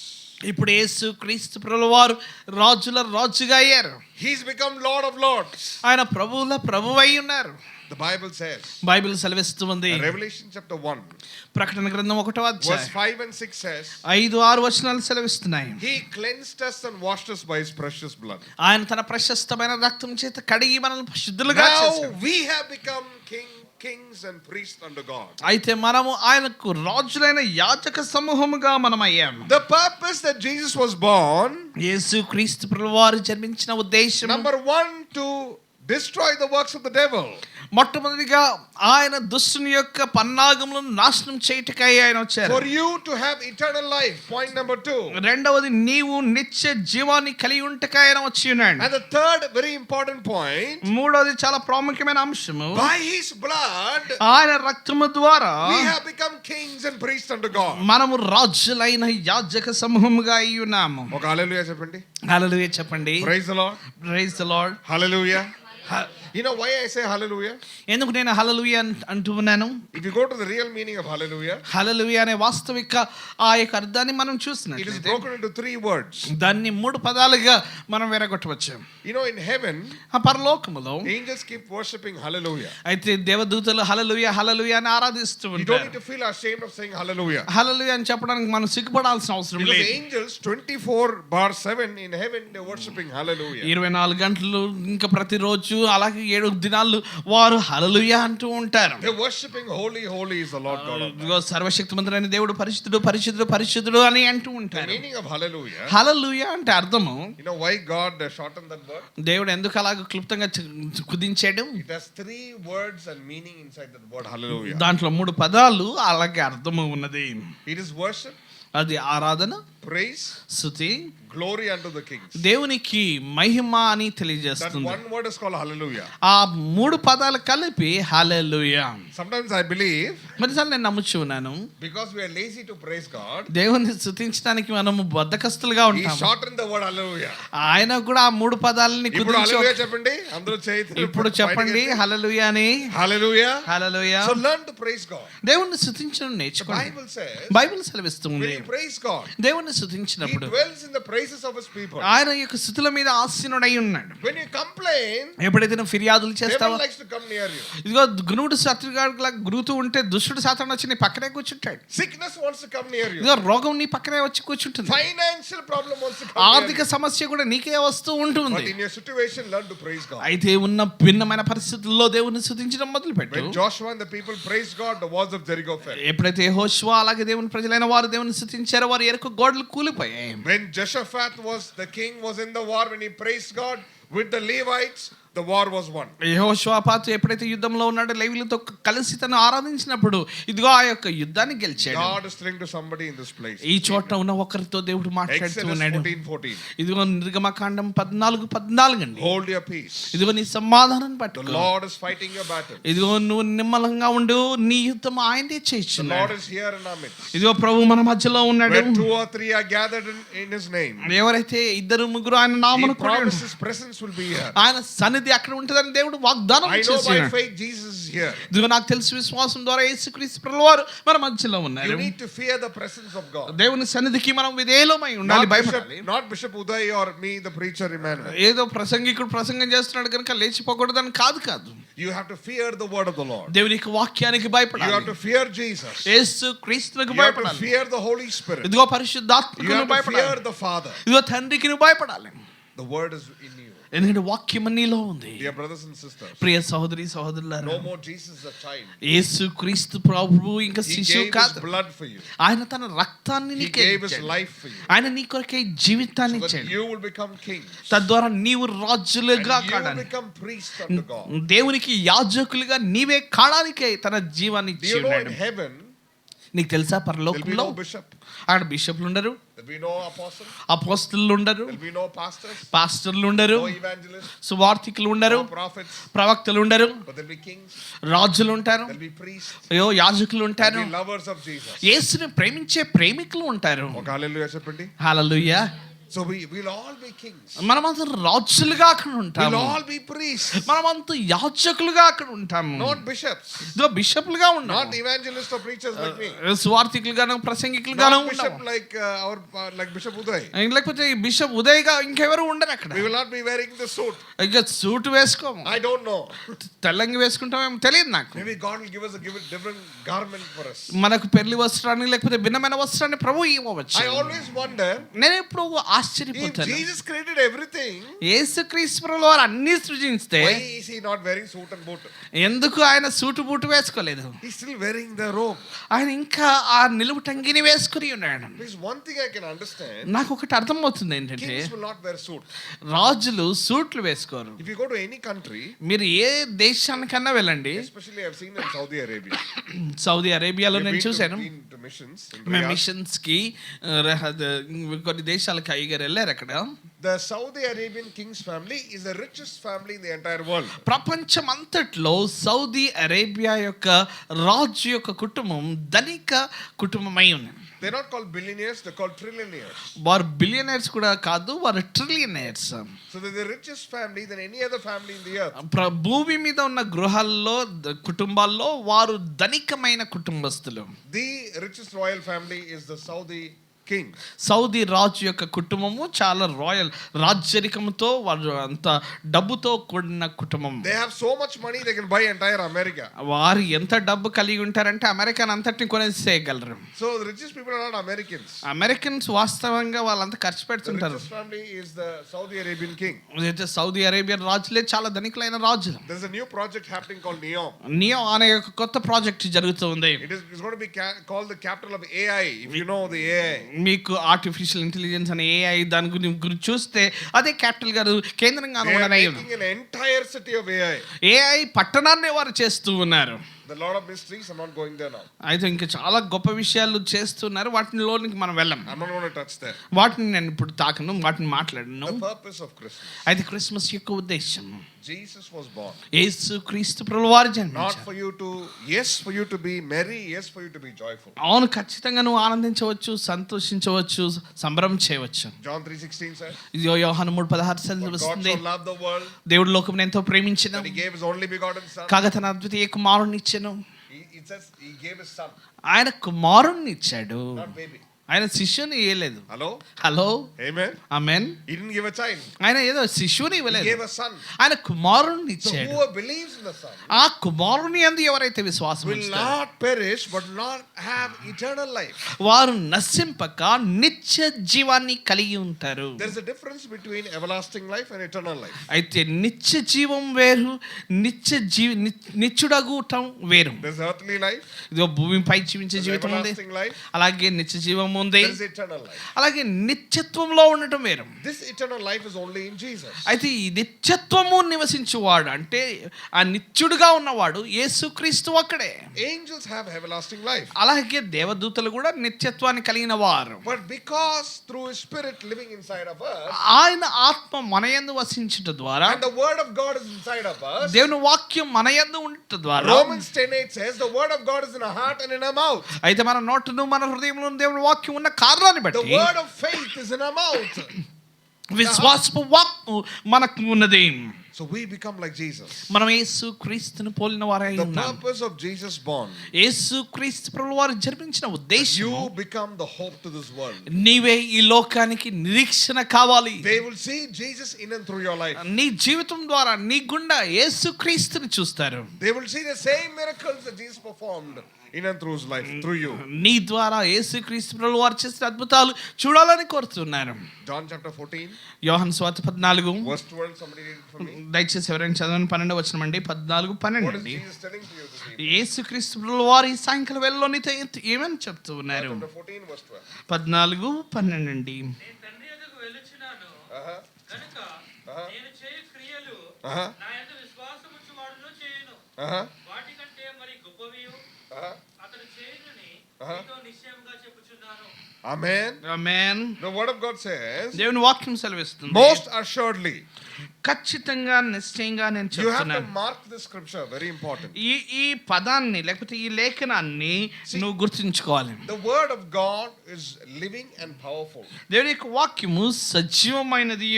ఇప్పుడు యేసు క్రీస్తు ప్రభుల వారు రాజుల రాజుగా అయ్యారు. He's become Lord of Lords. ఆయన ప్రభువుల ప్రభువై ఉన్నారు. The Bible says. బైబిల్ సెలవిస్తూ ఉంది. Revelation chapter 1. ప్రకటన గ్రంథం 1వ Verse అధ్యాయం 5 and 6 says. 5-6 వచనాలు సెలవిస్తున్నాయి. He cleansed us and washed us by his precious blood. ఆయన తన ప్రశస్తమైన రక్తం చేత కడిగి మనల్ని శుద్ధులుగా Now చేశాడు. we have become kings and priests unto God. అయితే మనము ఆయనకు రాజులైన యాజక సమూహముగా మనం అయ్యాము. The purpose that Jesus was born. యేసు క్రీస్తు ప్రభుల వారు జన్మించిన ఉద్దేశం Number 1, to destroy the works of the devil. మొట్టమొదటిగా ఆయన దుష్టుని యొక్క పన్నాగములను నాశనం చేయుటకై ఆయన వచ్చారు. For you to have eternal life. Point number 2. రెండవది నీవు నిత్య జీవాన్ని కలిగి ఉంటకై ఆయన వచ్చి ఉన్నాడు. And the third very important point. మూడవది చాలా ప్రాముఖ్యమైన అంశము. By his blood ఆయన రక్తము ద్వారా we have become kings and priests unto God. మనము రాజులైన యాజక సమూహముగా అయి ఉన్నాము. ఒక హల్లెలూయా చెప్పండి. హల్లెలూయా చెప్పండి. Praise the Lord. Praise the Lord. Hallelujah. You know why I say hallelujah? ఎందుకు నేను హల్లెలూయా అంటూ ఉన్నాను? If you go to the real meaning of hallelujah, హల్లెలూయా అనే వాస్తవిక ఆ యొక్క అర్థాన్ని మనం it is చూసినట్లయితే broken into 3 words. దాన్ని 3 పదాలుగా మనం వేరగొట్టవచ్చు. You know, in heaven, ఆ పరలోకములో angels keep worshipping hallelujah. అయితే దేవదూతలు హల్లెలూయా హల్లెలూయా అని ఆరాధిస్తూ You don't need ఉంటారు. to feel ashamed of saying hallelujah. హల్లెలూయా అని చెప్పడానికి మనం సిగ్గుపడాల్సిన అవసరం Because లేదు. angels 24/7 in heaven, they're worshipping hallelujah. 24 గంటలు ఇంకా ప్రతిరోజు అలాగే 7 దినాలు వారు హల్లెలూయా అంటూ ఉంటారు. They're worshipping holy, holy is the Lord God Almighty. ఇదిగో సర్వశక్తిమంతుడైన దేవుడు పరిశుద్ధుడు పరిశుద్ధుడు పరిశుద్ధుడు అని అంటూ The ఉంటారు. meaning of hallelujah, హల్లెలూయా అంటే అర్థము, you know why God shortened that word? దేవుడు ఎందుకు అలాగ క్లుప్తంగా కుదించాడు? It has 3 words and meaning inside that word hallelujah. దాంట్లో 3 పదాలు అలాగే అర్థము ఉన్నది. It is worship, అది ఆరాధన, praise, స్తుతి, glory unto the kings. దేవునికి మహిమ అని That తెలియజేస్తుంది. one word is called hallelujah. ఆ 3 పదాలు కలిపి హల్లెలూయా. Sometimes I believe మరిసార్లు నేను నమ్ముచూ ఉన్నాను, because we are lazy to praise God, దేవుని స్తుతించడానికి మనము బద్ధకస్తులుగా He ఉంటాము. shortened the word hallelujah. ఆయన కూడా ఆ 3 పదాలని ఇప్పుడు కుదించి hallelujah చెప్పండి. అందరూ చేతులు ఇప్పుడు చెప్పండి హల్లెలూయా అని. hallelujah. Hallelujah. So learn to praise God. దేవుణ్ణి స్తుతించడం The నేర్చుకోండి. Bible says బైబిల్ when సెలవిస్తుంది, you praise God, దేవుణ్ణి He స్తుతించినప్పుడు dwells in the praises of His people. ఆయన యొక్క స్థుతుల మీద ఆసీనుడై ఉన్నాడు. When you complain, ఎప్పుడైతే నువ్వు ఫిర్యాదులు చేస్తావో, devil likes to come near you. ఇదిగో గురువుడు శత్రువుగా గురుతూ ఉంటే దుష్టుడు సాతాను వచ్చి నీ పక్కనే కూర్చుంటాడు. Sickness wants to come near you. ఇదిగో రోగం నీ పక్కనే వచ్చి కూర్చుంటుంది. Financial problem wants to come near ఆర్థిక you. సమస్య కూడా నీకే వస్తూ But ఉంటుంది. in your situation, learn to praise God. అయితే ఉన్న భిన్నమైన పరిస్థితుల్లో దేవుని స్తుతించడం మొదలుపెట్టు. When Joshua and the people praised God, the walls of Jericho fell. ఎప్పుడైతే యెహోషువ అలాగే దేవుని ప్రజలైన వారు దేవుని స్తుతించారో ప్రతిష్ఠించారో వారి ఎరుక గోడలు కూలిపోయాయి. When Jehoshaphat was the king, was in the war, when he praised God with the Levites, the war was won. యెహోషాపాతు ఎప్పుడైతే యుద్ధంలో ఉన్నాడో లేవీయులతో కలిసి తను ఆరాధించినప్పుడు ఇదిగో ఆ యొక్క యుద్ధాన్ని గెలిచాడు. God is saying to somebody in this place. ఈ చోట ఉన్న ఒకరితో దేవుడు మాట్లాడుతూ ఉన్నాడు. Exodus 14:14. ఇదిగో నిర్గమకాండం 14:14 అండి. Hold your peace. ఇదిగో నీ సమాధానం పట్టుకో. The Lord is fighting your battle. ఇదిగో నువ్వు నిమ్మలంగా ఉండు, నీ యుద్ధం ఆయనే The చేస్తున్నాడు. Lord is here in our midst. ఇదిగో ప్రభు మన మధ్యలో ఉన్నాడు. Where 2 or 3 are gathered in his name, ఎవరైతే ఇద్దరు ముగ్గురు ఆయన నామమున he కూడి promises his presence will be here. ఆయన సన్నిధి అక్కడ ఉంటుందని దేవుడు వాగ్దానం I know by చేశాడు. faith Jesus is here. ఇదిగో నాకు తెలిసి విశ్వాసం ద్వారా యేసుక్రీస్తు ప్రభువారు మన మధ్యలో You ఉన్నారు. need to fear the presence of God. దేవుని సన్నిధికి మనం విధేయులమై ఉండాలి, భయపడాలి. Not Bishop Uday or me, the preacher Emmanuel. ఏదో ప్రసంగికుడు ప్రసంగం చేస్తున్నాడు కనుక లేచిపోకూడదని కాదు. You have to fear the word of the Lord. దేవుని యొక్క వాక్యానికి You have భయపడాలి. to fear Jesus. Yesu క్రీస్తునికి You have to భయపడాలి. fear the Holy Spirit. ఇదిగో You పరిశుద్ధాత్మకు have to భయపడాలి. fear the Father. ఇదిగో తండ్రికి భయపడాలి. The word is in you. ఎందుకంటే వాక్యం నీలో ఉంది. Dear brothers and sisters, ప్రియ సహోదరి సహోదరులారా, no more Jesus a child. యేసు క్రీస్తు ప్రభువు ఇంకా He శిశువు gave his కాదు. blood for you. ఆయన తన రక్తాన్ని He నీకే gave his ఇచ్చాడు. life for you. ఆయన నీ కొరకే జీవితాన్ని So that ఇచ్చాడు. you will become kings. తద్వారా నీవు రాజులుగా And you will కాడాలి. become priests unto God. దేవునికి యాజకులుగా నీవే కాడానికే తన జీవాన్ని Do ఇచ్చి you know in ఉన్నాడు. heaven నీకు తెలుసా there will be పరలోకంలో no bishop, అక్కడ బిషప్లు ఉండరు, there will be no apostle, అపోస్తలులు ఉండరు, there will be no pastors, పాస్టర్లు ఉండరు, no evangelists, సువార్థికులు ఉండరు, no prophets, ప్రవక్తలు ఉండరు, but there will be kings, రాజులు ఉంటారు, there will be priests, అయ్యో యాజకులు there ఉంటారు, will be lovers of Jesus. యేసుని ప్రేమించే ప్రేమికులు ఉంటారు. ఒక హల్లెలూయా చెప్పండి. హల్లెలూయా. So we'll all be kings. మనమంతా రాజులుగా అక్కడ We'll ఉంటాము. all be priests, మనమంతా యాజకులుగా అక్కడ ఉంటాము. not bishops, ఇదిగో బిషప్లుగా not ఉన్నాము. evangelists or preachers like me, సువార్థికులుగాను ప్రసంగికులుగాను not bishop ఉంటాము. like like Bishop Uday. లేకపోతే ఈ బిషప్ ఉదయ్గా ఇంకెవరు ఉండరు అక్కడ. We will not be wearing the suit. ఇక సూట్ వేసుకోము, I don't know. తెల్లంగి వేసుకుంటామేమో తెలియదు నాకు. Maybe God will give us a different garment for us. మనకు పెళ్లి వస్త్రాన్ని లేకపోతే భిన్నమైన వస్త్రాన్ని ప్రభు ఇవ్వవచ్చు. I always wonder, నేను ఎప్పుడు if ఆశ్చర్యపోతాను, Jesus created everything, యేసుక్రీస్తు ప్రభువు వారు అన్ని సృజిస్తే why is he not wearing suit and boot? ఎందుకు ఆయన సూటు బూటు వేసుకోలేదు? He's still wearing the robe. ఆయన ఇంకా ఆ నిలువు టంగిని వేసుకుని ఉన్నాడు. There's one thing I can understand. నాకు ఒకటి అర్థమవుతుంది ఏంటంటే, Kings will not wear suit. రాజులు సూట్లు వేసుకోరు. If you go to any country, మీరు ఏ దేశానికన్నా వెళ్ళండి, especially I've seen in Saudi Arabia. Saudi అరేబియాలో నేను చూశాను. Been to missions in మేము Riyadh. మిషన్స్ కి కొన్ని దేశాలకు అయ్యగారు వెళ్ళారు. అక్కడ The Saudi Arabian king's family is the richest family in the entire world. ప్రపంచం అంతట్లో సౌదీ అరేబియా యొక్క రాజు యొక్క కుటుంబం ధనిక కుటుంబమై ఉంది. They're not called billionaires, they're called trillionaires. వారు బిలియనర్స్ కూడా కాదు, వారు ట్రిలియనర్స్. So they're the richest family than any other family in the earth. భూమి మీద ఉన్న గృహాల్లో కుటుంబాల్లో వారు ధనికమైన కుటుంబస్తులు. The richest royal family is the Saudi king. Saudi రాజు యొక్క కుటుంబము చాలా రాయల్, రాజ్యరికంతో వారు అంత డబ్బుతో కూడిన కుటుంబం. They have so much money they can buy entire America. వారు ఎంత డబ్బు కలిగి ఉంటారంటే అమెరికాని అంతటిని కొనేసేయగలరు. So the richest people are not Americans. Americans వాస్తవంగా వాళ్ళంతా ఖర్చు The పెడుతుంటారు. richest family is the Saudi Arabian king. అయితే సౌదీ అరేబియన్ రాజులే చాలా ధనికులైన రాజులు. There's a new project happening called NEOM. Neo అనే ఒక కొత్త ప్రాజెక్ట్ జరుగుతుంది. It's going to be called the capital of AI, if you know the AI. మీకు artificial intelligence అనే AI దాని గురించి చూస్తే అదే క్యాపిటల్ గారు కేంద్రంగా They are ఉండనై making an entire city of AI. AI పట్టణాన్ని వారు చేస్తూ ఉన్నారు. The lot of mysteries, I'm not going there now. అయితే ఇంకా చాలా గొప్ప విషయాలు చేస్తున్నారు, వాటిలోనికి మనం వెళ్ళం. I'm not going to touch that. వాటిని నేను ఇప్పుడు తాకను, వాటిని మాట్లాడను. The purpose of Christmas. అయితే క్రిస్మస్ యొక్క ఉద్దేశం, Jesus was born. యేసు క్రీస్తు ప్రభువారు Not జన్మించారు. for you to, yes, for you to be merry, yes, for you to be joyful. అవును, ఖచ్చితంగా నువ్వు ఆనందించవచ్చు, సంతోషించవచ్చు, సంబరం చేయవచ్చు. John 3:16 says, ఇది యోహాను 3:16 God వస్తుంది. so loved the world దేవుడు లోకమును ఎంతో ప్రేమించిన that he gave his only begotten son. కాగా తన అద్వితీయ కుమారుణ్ణి ఇచ్చెను. It says he gave his son, ఆయన కుమారుణ్ణి ఇచ్చాడు, not baby. ఆయన శిష్యుని ఇవ్వలేదు. Hello? Hello, Amen. Amen. He didn't give a child. ఆయన ఏదో శిష్యుని He ఇవ్వలేదు, gave a son. ఆయన కుమారుణ్ణి So ఇచ్చాడు. whoever believes in the son ఆ కుమారుని యందు ఎవరైతే విశ్వాసం will ఉంచుతారో not perish but not have eternal life. వారు నశింపక నిత్య జీవాన్ని కలిగి ఉంటారు. There is a difference between everlasting life and eternal life. అయితే నిత్య జీవం వేరు, నిత్యుడగుటం వేరు. There's earthly life, ఇదిగో భూమిపై జీవించే there's జీవితం ఉంది, everlasting life. అలాగే నిత్య జీవం జీవము ఉంది, there is eternal life. అలాగే నిత్యత్వంలో ఉండటం వేరు. This eternal life is only in Jesus. అయితే ఈ నిత్యత్వము నివసించువాడు అంటే ఆ నిత్యుడుగా ఉన్నవాడు యేసుక్రీస్తు ఒక్కడే. Angels have everlasting life. అలాగే దేవదూతలు కూడా నిత్యత్వాన్ని కలిగిన వారు. But because through His Spirit living inside of us, ఆయన ఆత్మ మన యందు వసించుట ద్వారా, and the Word of God is inside of us, దేవుని వాక్యం మన యందు ఉండుట ద్వారా, Romans 10:8 says the Word of God is in our heart and in our mouth. అయితే మన నోటును మన హృదయంలో దేవుని వాక్యం ఉన్న కారణాన్ని The బట్టి word of faith is in our mouth. విశ్వాసపు వాక్కు మనకు ఉన్నది. So we become like Jesus. మనం యేసుక్రీస్తును పోలిన వారై The ఉన్నాం. purpose of Jesus born, యేసుక్రీస్తు ప్రభువు వారు జరిపించిన ఉద్దేశం, you become the hope to this world. నీవే ఈ లోకానికి నిరీక్షణ కావాలి. They will see Jesus in and through your life. నీ జీవితం ద్వారా నీ గుండా యేసుక్రీస్తుని చూస్తారు. They will see the same miracles that Jesus performed in and through His life, through you. నీ ద్వారా యేసుక్రీస్తు ప్రభువు వారు చేసిన అద్భుతాలు చూడాలని కోరుతున్నారు. John chapter 14, యోహాను సువార్త 14 verse 12. Somebody read it for me. దయచేసి ఎవరైనా చదవని 12వ వచనం అండి. 14:12 What is అండి. Jesus telling to you this evening? యేసుక్రీస్తు ప్రభువు వారు ఈ సాయంకాలం వేళలో నీతో ఏమని చెప్తూ ఉన్నారు? Chapter 14, verse 12. 14:12 అండి. నేను తండ్రి యొద్దకు వెళ్ళుచున్నాను Uh-huh. కనుక Uh-huh. నేను చేయు క్రియలు Uh-huh. నా యందు విశ్వాసముంచువాడును చేయును. Uh-huh. వాటికంటే మరి గొప్పవియు Uh-huh. అతడు చేయునని Uh-huh. మీతో నిశ్చయముగా చెప్పుచున్నాను. Amen. Amen. The word of God says, దేవుని వాక్యం సెలవిస్తుంది, most assuredly. ఖచ్చితంగా నిశ్చయంగా నేను You have to చెప్తున్నాను. mark this scripture, very important. ఈ పదాన్ని లేకపోతే ఈ లేఖనాన్ని నువ్వు గుర్తుంచుకోవాలి. The word of God is living and powerful. దేవుని యొక్క వాక్యము సజీవమైనది,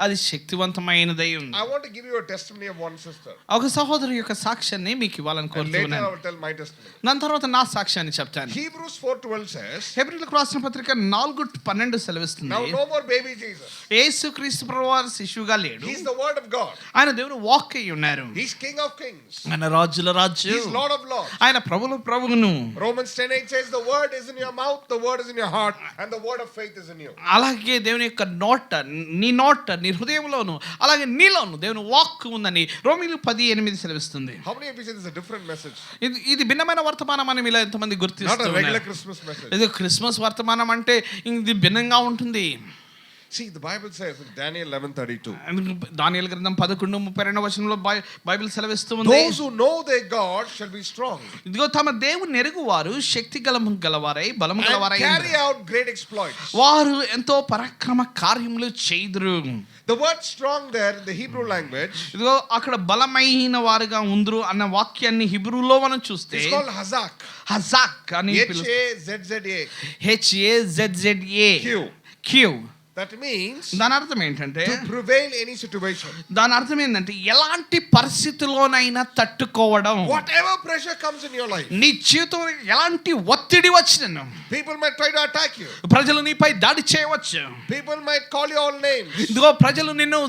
అది శక్తివంతమైనది ఉంది. I want to give you a testimony of one sister. ఒక సహోదరు యొక్క సాక్ష్యాన్ని మీకు ఇవ్వాలని And later I కోరుతున్నాను. will tell my testimony. దాని తర్వాత నా సాక్ష్యాన్ని చెప్తాను. Hebrews 4:12 says, హెబ్రీయులకు రాసిన పత్రిక 4:12 సెలవిస్తుంది, now no more baby Jesus. యేసుక్రీస్తు ప్రభువారు శిశువుగా లేడు, He's the word of God. ఆయన దేవుని వాక్ అయి ఉన్నారు. He's King of kings. ఆయన రాజుల రాజు, He's Lord of lords. ఆయన ప్రభుల ప్రభువును. Romans 10:8 says the word is in your mouth, the word is in your heart, and the word of faith is in you. అలాగే దేవుని యొక్క నీ నోట నీ హృదయంలోను అలాగే నీలోను దేవుని వాక్ ఉందని రోమీయులు 10:8 సెలవిస్తుంది. How many of you say this is a different message? ఇది భిన్నమైన వర్తమానం అని మీలో ఎంతమంది Not a గుర్తిస్తున్నారు? regular Christmas message. ఇది క్రిస్మస్ వర్తమానం అంటే ఇది భిన్నంగా ఉంటుంది. See, the Bible says in Daniel 11:32, దానియేలు గ్రంథం 11:32 వచనంలో బైబిల్ సెలవిస్తూ ఉంది, those who know their God shall be strong ఇదిగో తమ దేవుని ఎరుగువారు శక్తి గలవారై బలము and గలవారై carry out great exploits. వారు ఎంతో పరాక్రమ కార్యములు చేయుదురు. The word strong there in the Hebrew language ఇదిగో అక్కడ బలమైన వారుగా ఉందరు అన్న వాక్యాన్ని హిబ్రూలో మనం చూస్తే is called hazak. హజాక్ అని H-A-Z-Z-A. HAZZA Q. That means దాని అర్థం ఏంటంటే, to prevail any situation. దాని అర్థం ఏంటంటే ఎలాంటి పరిస్థితిలోనైనా తట్టుకోవడం. Whatever pressure comes in your life, నీ జీవితంలో ఎలాంటి ఒత్తిడి వచ్చిన people might try to attack you. ప్రజలు నీపై దాడి చేయవచ్చు. People might call you all names. ఇదిగో ప్రజలు నిన్ను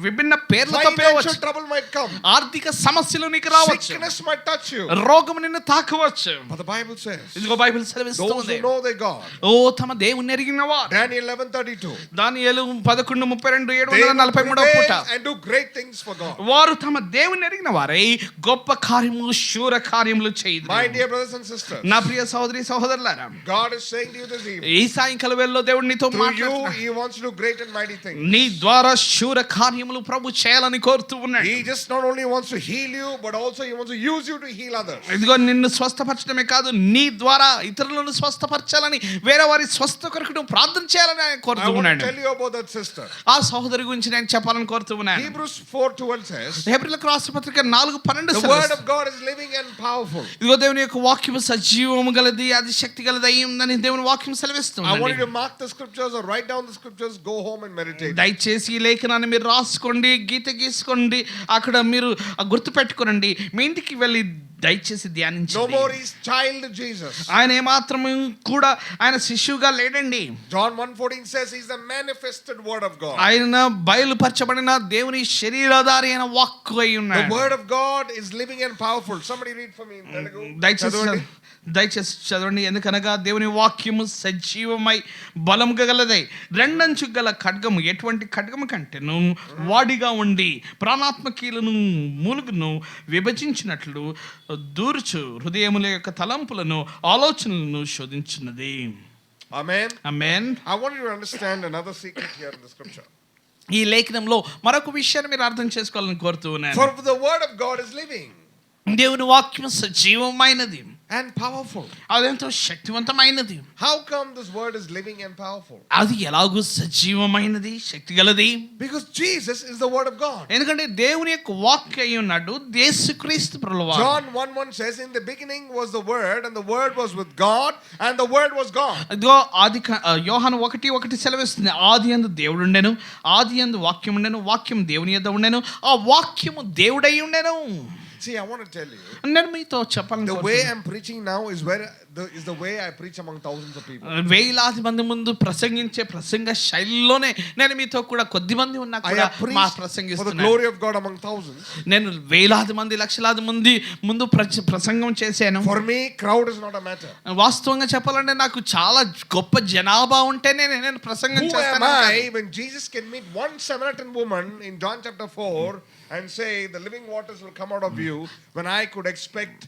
విభిన్న పేర్లతో Financial పిలవచ్చు. trouble might come. ఆర్థిక సమస్యలు నీకు రావచ్చు. Sickness might touch you. రోగం నిన్ను తాకవచ్చు. But the Bible says, ఇదిగో బైబిల్ those సెలవిస్తుంది, who know their God. ఓ తమ దేవుని ఎరిగిన వారు. Daniel 11:32. దానియేలు 11:32 They will 743 పూట, prevail and do great things for God. వారు తమ దేవుని ఎరిగిన వారై గొప్ప కార్యములు శూర కార్యములు My చేయుదురు. dear brothers and sisters, నా ప్రియ సహోదరి సహోదరులారా, God is saying to you this evening, ఈ సాయంకాల వేళలో దేవుడు నీతో through you, మాట్లాడుతున్నాడు. He wants to do great and mighty things. నీ ద్వారా శూర కార్యములు ప్రభు చేయాలని కోరుతూ ఉన్నాడు. He just not only wants to heal you, but also He wants to use you to heal others. ఇదిగో నిన్ను స్వస్థపరచడమే కాదు, నీ ద్వారా ఇతరులను స్వస్థపరచాలని, వేరే వారి స్వస్థ కొరకు నువ్వు ప్రార్థన చేయాలని ఆయన I కోరుతూ want to ఉన్నాడు. tell you about that sister. ఆ సహోదరి గురించి నేను చెప్పాలని కోరుతూ ఉన్నాను. Hebrews 4:12 says, హెబ్రీయులకు రాసిన పత్రిక 4:12 the word of God is living and powerful. ఇదిగో దేవుని యొక్క వాక్యము సజీవము గలది, అది శక్తి గలది అయి ఉందని దేవుని వాక్యం సెలవిస్తుంది. I want you to mark the scriptures or write down the scriptures, go home and meditate. దయచేసి ఈ లేఖనాన్ని మీరు రాసుకోండి, గీత గీసుకోండి, అక్కడ మీరు గుర్తు పెట్టుకోనండి, మీ ఇంటికి వెళ్ళి దయచేసి No ధ్యానించండి. more is child Jesus. ఆయన ఏమాత్రము కూడా ఆయన శిశువుగా లేడండి. John 1:14 says He's the manifested word of God. ఆయన బయలుపరచబడిన దేవుని శరీరధారి అయిన వాక్కు అయి The ఉన్నాడు. word of God is living and powerful. Somebody read for me in Telugu. దయచేసి చదవండి. ఎందుకనగా దేవుని వాక్యము సజీవమై బలము గలదై రెండంచు గల ఖడ్గము, ఎటువంటి ఖడ్గము కంటేను వాడిగా ఉండి ప్రాణాత్మకీలను మూలుగును విభజించినట్లు దూర్చు హృదయముల యొక్క తలంపులను ఆలోచనలను శోధించున్నది. Amen. Amen. I want you to understand another secret here in the scripture. ఈ లేఖనంలో మరొక విషయాన్ని మీరు అర్థం చేసుకోవాలని కోరుతూ ఉన్నాను. For the word of God is living దేవుని వాక్యం సజీవమైనది, and powerful. అదెంతో శక్తివంతమైనది. How come this word is living and powerful? అది ఎలాగూ సజీవమైనది, శక్తిగలది? Because Jesus is the word of God. ఎందుకంటే దేవుని యొక్క వాక్యం అయి ఉన్నాడు యేసుక్రీస్తు ప్రభువు. John 1:1 says, in the beginning was the word, and the word was with God, and the word was God. ఇదిగో యోహాను 1:1 సెలవిస్తుంది, ఆది యందు దేవుడు ఉండెను, ఆది యందు వాక్యం ఉండెను, వాక్యం దేవుని యొద్ద ఉండెను, ఆ వాక్యము దేవుడై ఉండెను. See, I want to tell you, నేను మీతో చెప్పాలని the way I'm preaching now is the way I preach among thousands of people. వేలాది మంది ముందు ప్రసంగించే ప్రసంగ శైలిలోనే నేను మీతో కూడా కొద్ది మంది ఉన్నా I కూడా have preached for the ప్రసంగిస్తున్నాను. glory of God among thousands. నేను వేలాది మంది లక్షలాది మంది ముందు ప్రసంగం చేశాను. For me, crowd is not a matter. వాస్తవంగా చెప్పాలంటే నాకు చాలా గొప్ప జనాభా ఉంటేనే నేను ప్రసంగం Who am చేస్తాను. I when Jesus can meet one Samaritan woman in John chapter 4 and say the living waters will come out of you, when I could expect,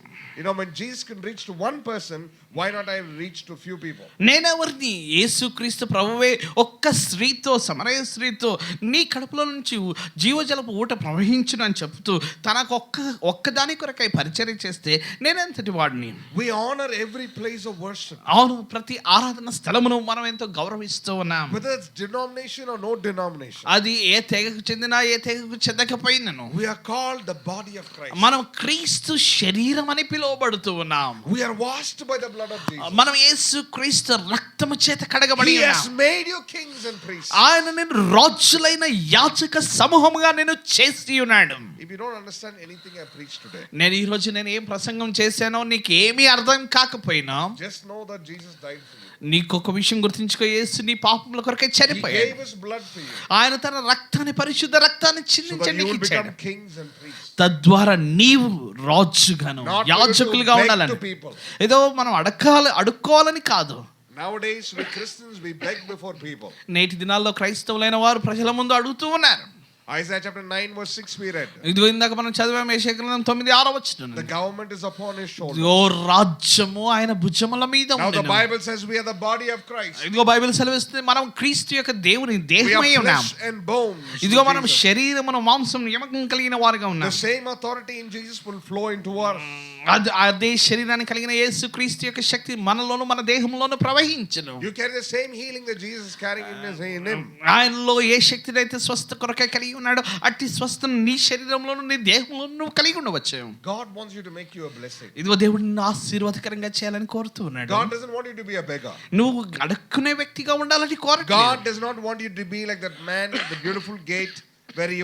when Jesus can reach to one person, why not I reach to few people? నేనెవరిని? యేసుక్రీస్తు ప్రభువే ఒక్క స్త్రీతో, సమరయ స్త్రీతో నీ కడుపులో నుంచి జీవజలపు ఊట ప్రవహించును అని చెప్తూ తనకు ఒక్కదాని కొరకై పరిచర్య చేస్తే నేనెంతటి వాడిని? We honor every place of worship, అవును, ప్రతి ఆరాధన స్థలమును మనం ఎంతో గౌరవిస్తూ ఉన్నాం. whether it's denomination or no denomination. అది ఏ తెగకు చెందినా ఏ తెగకు చెందకపోయినను We are called the body of Christ. మనం క్రీస్తు శరీరం అని పిలువబడుతూ ఉన్నాం. We are washed by the blood of Jesus. మనం యేసు క్రీస్తు రక్తము చేత కడగబడి He has ఉన్నాం. made you kings and priests. ఆయన నేను రాజులైన యాజక సమూహముగా నేను చేసి ఉన్నాడు. If you don't understand anything I preached today, నేను ఈ రోజు నేను ఏం ప్రసంగం చేశానో నీకు ఏమీ అర్థం కాకపోయినా just know that Jesus died for you. నీకు ఒక విషయం గుర్తుంచుకో, యేసు నీ పాపముల కొరకే He చనిపోయాడు. gave his blood for you, ఆయన తన రక్తాన్ని, పరిశుద్ధ రక్తాన్ని so that చిందించండి you will ఇచ్చాడు. become kings and priests. తద్వారా నీవు రాజుగాను Not for you to యాజకులుగా beg ఉండాలని. to people. ఏదో మనం అడుక్కోవాలని కాదు. Nowadays, we Christians, we beg before people. నేటి దినాల్లో క్రైస్తవులైన వారు ప్రజల ముందు అడుగుతూ ఉన్నారు. Isaiah chapter 9 verse 6 we read. ఇదిగో ఇందాక మనం చదివాము యెషయా గ్రంథం 9:6 The government is upon his shoulders. ఇదిగో రాజ్యము ఆయన భుజముల మీద Now the ఉండెను. Bible says we are the body of Christ. ఇదిగో బైబిల్ సెలవిస్తుంది మనం క్రీస్తు యొక్క దేవుని We దేహమై are ఉన్నాం. flesh and bones. ఇదిగో in మనం Jesus. శరీరమును మాంసం ఎముకను కలిగిన వారుగా The ఉన్నాం. same authority in Jesus will flow into us. అదే శరీరాన్ని కలిగిన యేసు క్రీస్తు యొక్క శక్తి మనలోను మన దేహంలోను ప్రవహించును. You carry the same healing that Jesus is carrying in him. ఆయనలో ఏ శక్తిని అయితే స్వస్థ కొరకే కలిగి ఉన్నాడో అట్టి స్వస్థను నీ శరీరంలోను నీ దేహంలోను నువ్వు కలిగి ఉండవచ్చు. God wants you to make you a blessing. ఇదిగో దేవుడు నిన్ను ఆశీర్వాదకరంగా చేయాలని కోరుతూ ఉన్నాడు. God doesn't want you to be a beggar. నువ్వు అడుక్కునే వ్యక్తిగా ఉండాలని కోరట్లేదు. God does not want you to be like that man at the beautiful gate where he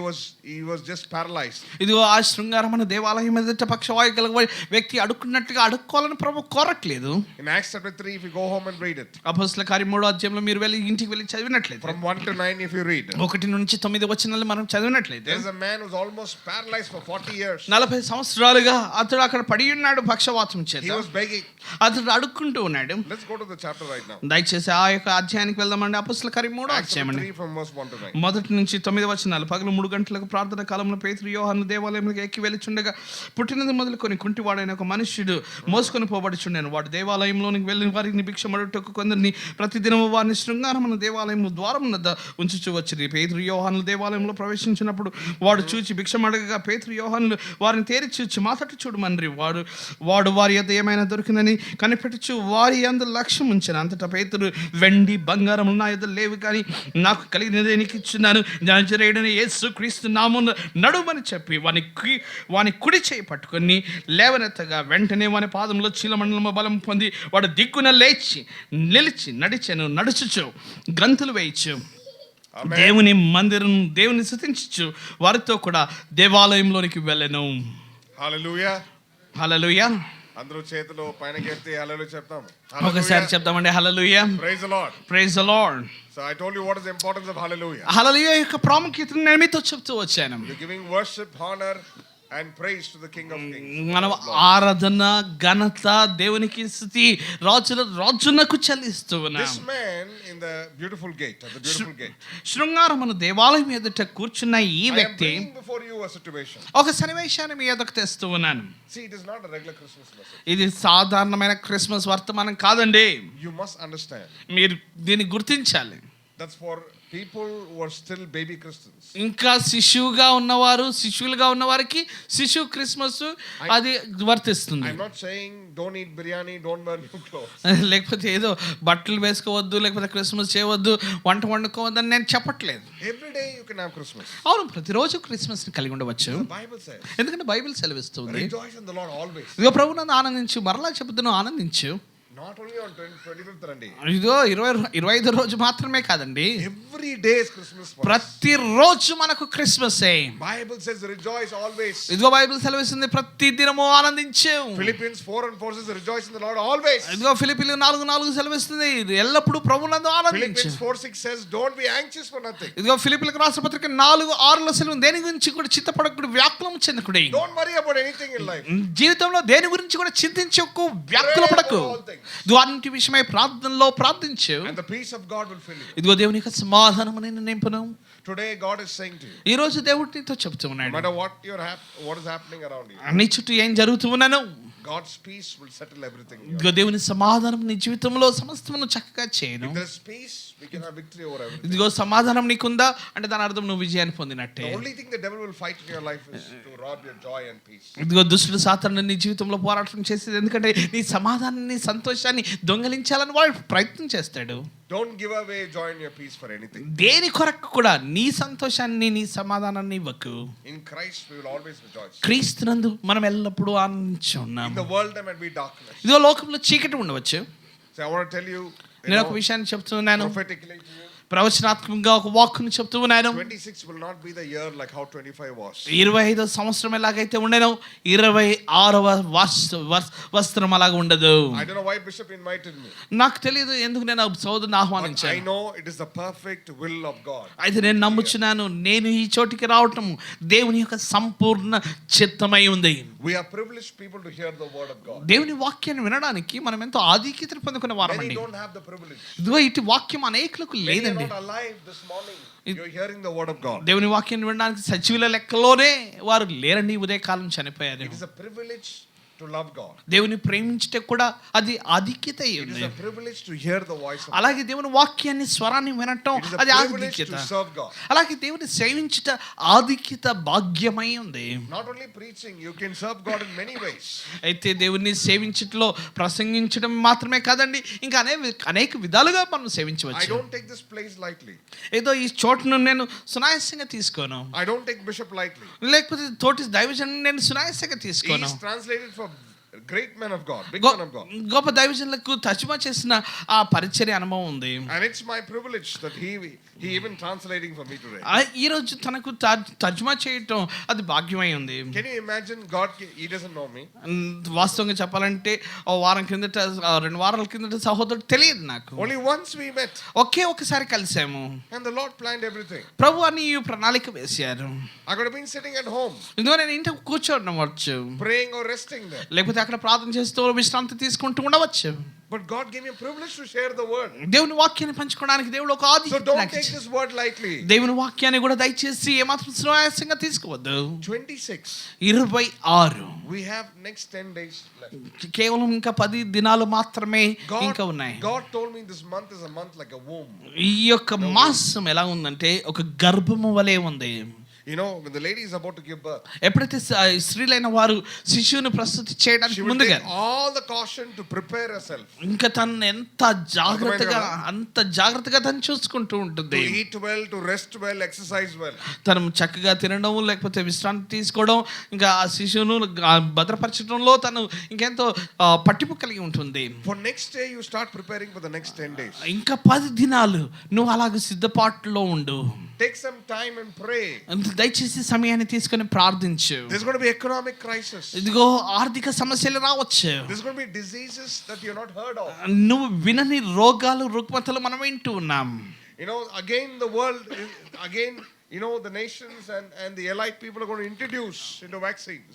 was just paralyzed. ఇదిగో ఆ శృంగారమైన దేవాలయం ఎదుట పక్షవాయు కలిగిన వ్యక్తి అడుక్కున్నట్టుగా అడుక్కోవాలని ప్రభు కోరట్లేదు. In Acts chapter 3, if you go home and read it, అపోస్తల కార్యం 3వ అధ్యాయంలో మీరు ఇంటికి వెళ్ళి చదివినట్లయితే from 1 to 9 if you read, 1 నుంచి 9 వచనాలు మనం చదివినట్లయితే there's a man who's almost paralyzed for 40 years. 40 సంవత్సరాలుగా అతడు అక్కడ పడి ఉన్నాడు పక్షవాతం చేత. He was begging. అతడు అడుక్కుంటూ ఉన్నాడు. Let's go to the chapter right now. దయచేసి ఆ యొక్క అధ్యాయానికి వెళ్దామండి. అపోస్తల కార్యం 3వ Acts chapter అధ్యాయం 3 from verse 1 to 9. 1 నుంచి 9 వచనాలు. పగలు 3 గంటలకు ప్రార్థన కాలంలో పేతురు యోహాను దేవాలయంలోకి ఎక్కి వెళ్ళుచుండగా పుట్టినది మొదలుకొని కుంటివాడైన ఒక మనుష్యుడు మోసుకొని పోబడుచుండెను. వాడు దేవాలయంలోనికి వెళ్ళిన వారిని భిక్షమడుటకు కొందరిని ప్రతిదినము వారిని శృంగారమున దేవాలయం ద్వారం వద్ద ఉంచుచూ వచ్చిరి. పేతురు యోహాను దేవాలయంలో ప్రవేశించినప్పుడు వాడు చూచి భిక్షమడగగా పేతురు యోహానులు వారిని తేరి చూచి మాతట్టు చూడమని వాడు వారి యొద్ద ఏమైనా దొరికిందని కనిపెట్టుచు వారి యందు లక్ష్యం ఉంచెను. అంతటా పేతురు, వెండి బంగారం నా యొద్ద లేవు కానీ నాకు కలిగినదే నీకు ఇచ్చున్నాను, నజరేయుడైన యేసు క్రీస్తు నామమున నడుమని చెప్పి వాని కుడి చేయి పట్టుకొని లేవనెత్తగా వెంటనే వాని పాదంలో చీలమండలము బలం పొంది వాడు దిక్కున నిలిచి నడుచుచు గంతులు వేయచ్చు దేవుని మందిరం దేవుని స్తుతించుచు వారితో కూడా దేవాలయంలోనికి వెళ్ళెను. Hallelujah. హల్లెలూయా. అందరూ చేతులు పైనకి ఎత్తి హల్లెలూయా చెప్తాం. ఒకసారి చెప్తామండి hallelujah. Praise the Lord. Praise the Lord. So I told you what is the importance of hallelujah. హల్లెలూయా యొక్క ప్రాముఖ్యతను నేను మీతో చెప్తూ వచ్చాను. You're giving worship, honor and praise to the King of Kings. మనం ఆరాధన ఘనత దేవునికి స్తుతి రాజునకు చెల్లిస్తూ ఉన్నాం. This man in the beautiful gate, at the beautiful gate. శృంగారమును దేవాలయం ఎదుట కూర్చున్న ఈ I am వ్యక్తి bringing before you a situation. ఒక సన్నివేశాన్ని మీ ఎదుకు తెస్తూ ఉన్నాను. See, it is not a regular Christmas message. ఇది సాధారణమైన క్రిస్మస్ వర్తమానం కాదండి. You must understand. మీరు దీన్ని గుర్తించాలి. That's for people who are still baby Christians. ఇంకా శిశువులుగా ఉన్నవారికి శిశువు క్రిస్మస్ అది వర్తిస్తుంది. I'm not saying don't eat biryani, don't wear new clothes. లేకపోతే ఏదో బట్టలు వేసుకోవద్దు, లేకపోతే క్రిస్మస్ చేయవద్దు, వంట వండుకోవద్దని నేను చెప్పట్లేదు. Every day you can have Christmas. అవును, ప్రతిరోజు క్రిస్మస్ ని కలిగి ఉండవచ్చు. The Bible says, ఎందుకంటే బైబిల్ సెలవిస్తుంది, rejoice in the Lord always. ఇదిగో ప్రభువునందు ఆనందించు. మరలా చెబుతున్నాను, ఆనందించు. Not only on 25th Sunday. ఇదిగో 25 రోజు మాత్రమే కాదండి, Every day is Christmas for us. ప్రతిరోజు మనకు క్రిస్మసే. Bible says rejoice always. ఇదిగో బైబిల్ సెలవిస్తుంది, ప్రతి దినము ఆనందించు. Philippians 4:4 says rejoice in the Lord always. ఇదిగో ఫిలిప్పీయులు 4:4 సెలవిస్తుంది, ఎల్లప్పుడూ ప్రభువునందు ఆనందించు. Philippians 4:6 says don't be anxious for nothing. ఇదిగో ఫిలిప్పీయులకు రాసిన పత్రిక 4:6 సెలవు, దేని గురించి కూడా చింతపడకుడి, వ్యాకులం చెందకుడి. Don't worry about anything in life. జీవితంలో దేని గురించి కూడా చింతించకు, వ్యాకులపడకు. అన్నిటి విషయమై ప్రార్థనలో ప్రార్థించు, And the peace of God will fill you. ఇదిగో దేవుని యొక్క సమాధానము నిన్ను నింపును. Today God is saying to you, ఈ రోజు దేవుడు నీతో చెప్తూ no ఉన్నాడు, matter what is happening around you, నీ చుట్టూ ఏం జరుగుతూ ఉన్నాను, God's peace will settle everything. ఇదిగో దేవుని సమాధానం నీ జీవితంలో సమస్తమును చక్కగా చేయను. If there is peace, we can have victory over everything. ఇదిగో సమాధానం నీకుందా అంటే దాని అర్థం నువ్వు విజయాన్ని పొందినట్టే. The only thing the devil will fight in your life is to rob your joy and peace. ఇదిగో దుష్టుడు సాతాను నీ జీవితంలో పోరాటం చేసేది ఎందుకంటే నీ సమాధానాన్ని, సంతోషాన్ని దొంగలించాలని వాడు ప్రయత్నం చేస్తాడు. Don't give away joy and your peace for anything. దేని కొరకు కూడా నీ సంతోషాన్ని, నీ సమాధానాన్ని ఇవ్వకు. In Christ we will always rejoice. క్రీస్తునందు మనం ఎల్లప్పుడూ ఆనందించి ఉన్నాం. In the world there might be darkness. ఇదిగో లోకంలో చీకటి ఉండవచ్చు. So I want to tell you, నేను ఒక విషయాన్ని చెప్తున్నాను, prophetically to you, ప్రవచనాత్మకంగా ఒక వాక్కుని చెప్తూ ఉన్నాను. 26 will not be the year like how 25 was. 25వ సంవత్సరం ఎలాగైతే ఉండేనో 26వ వస్త్రం అలాగ ఉండదు. I don't know why Bishop invited me. నాకు తెలియదు ఎందుకు నేను సోదరుని But I ఆహ్వానించాను. know it is the perfect will of God. అయితే నేను నమ్ముచున్నాను, నేను ఈ చోటికి రావటం దేవుని యొక్క సంపూర్ణ చిత్తమై ఉంది. We are privileged people to hear the word of God. దేవుని వాక్యాన్ని వినడానికి మనం ఎంతో ఆధిక్యతను పొందుకున్న Many వారమండి. don't have the privilege. ఇదిగో ఇటు వాక్యం అనేకులకు Many are లేదండి. not alive this morning. You're hearing the word of God. దేవుని వాక్యాన్ని వినడానికి సజీవుల లెక్కలోనే వారు లేరండి, ఉదయకాలం చనిపోయారు. It is a privilege to love God. దేవుని ప్రేమించటే కూడా అది ఆధిక్యత It is ఉంది. a privilege to hear the voice of God. అలాగే దేవుని వాక్యాన్ని, స్వరాన్ని వినటం It is a అది privilege ఆధిక్యత. to serve God. అలాగే దేవుని సేవించుట ఆధిక్యత భాగ్యమై ఉంది. Not only preaching, you can serve God in many ways. అయితే దేవుని సేవించట్లో ప్రసంగించడం మాత్రమే కాదండి, ఇంకా అనేక విధాలుగా మనం I సేవించవచ్చు. don't take this place lightly. ఏదో ఈ చోటును నేను సునాయాసంగా తీసుకోను, I don't take Bishop lightly. లేకపోతే తోటి దైవజన్ నేను సునాయాసంగా He తీసుకోను. is translated for great men of God, big గొ- men of God. గొప్ప దైవజనులకు తర్జుమా చేసిన ఆ పరిచర్య అనుభవం ఉంది. And it's my privilege that he even translating for me today. ఈ రోజు తనకు తర్జుమా చేయటం అది భాగ్యమై ఉంది. Can you imagine God, he doesn't know me. వాస్తవంగా చెప్పాలంటే ఓ వారం కిందట, 2 వారాల కిందట సహోదరుడు తెలియదు నాకు. Only once we met ఒకసారి కలిసాము. and the Lord planned everything. ప్రభు అని ఈ ప్రణాళిక వేశారు. I could have been sitting at home ఇదిగో నేను ఇంట్లో కూర్చోవచ్చు, praying or resting there. లేకపోతే అక్కడ ప్రార్థన చేస్తూ విశ్రాంతి తీసుకుంటూ ఉండవచ్చు. But God gave me a privilege to share the word. దేవుని వాక్యాన్ని పంచుకోవడానికి దేవుడు ఒక So ఆధిక్యత don't నాకు take ఇచ్చాడు. this word lightly. దేవుని వాక్యాన్ని కూడా దయచేసి ఏమాత్రం సునాయాసంగా తీసుకోవద్దు. 26. 26 We have next 10 days left. కేవలం ఇంకా 10 దినాలు మాత్రమే ఇంకా ఉన్నాయి. God told me this month is a month like a womb. ఈ యొక్క మాసం ఎలా ఉందంటే ఒక గర్భము వలె ఉంది. You know, when the lady is about to give birth, ఎప్పుడైతే స్త్రీలైన వారు శిశువును ప్రస్తుతి she చేయడానికి will ముందుగా take all the caution to prepare herself. ఇంకా తను ఎంత జాగ్రత్తగా తను చూసుకుంటూ To ఉంటుంది. eat well, to rest well, exercise well. తను చక్కగా తినడం, లేకపోతే విశ్రాంతి తీసుకోవడం, ఇంకా ఆ శిశువును భద్రపరచడంలో తను ఇంకెంతో పట్టింపు కలిగి ఉంటుంది. For next day, you start preparing for the next 10 days. ఇంకా 10 దినాలు నువ్వు అలాగ సిద్ధపాటులో ఉండు. Take some time and pray. దయచేసి సమయాన్ని తీసుకొని ప్రార్థించు. There's going to be economic crisis. ఇదిగో ఆర్థిక సమస్యలు రావచ్చు. There's going to be diseases that you're not heard of. నువ్వు వినని రోగాలు, రుగ్మతలు మనం వింటూ ఉన్నాం. You know, again the world, again you know, the nations and the elite people are going to introduce into vaccines.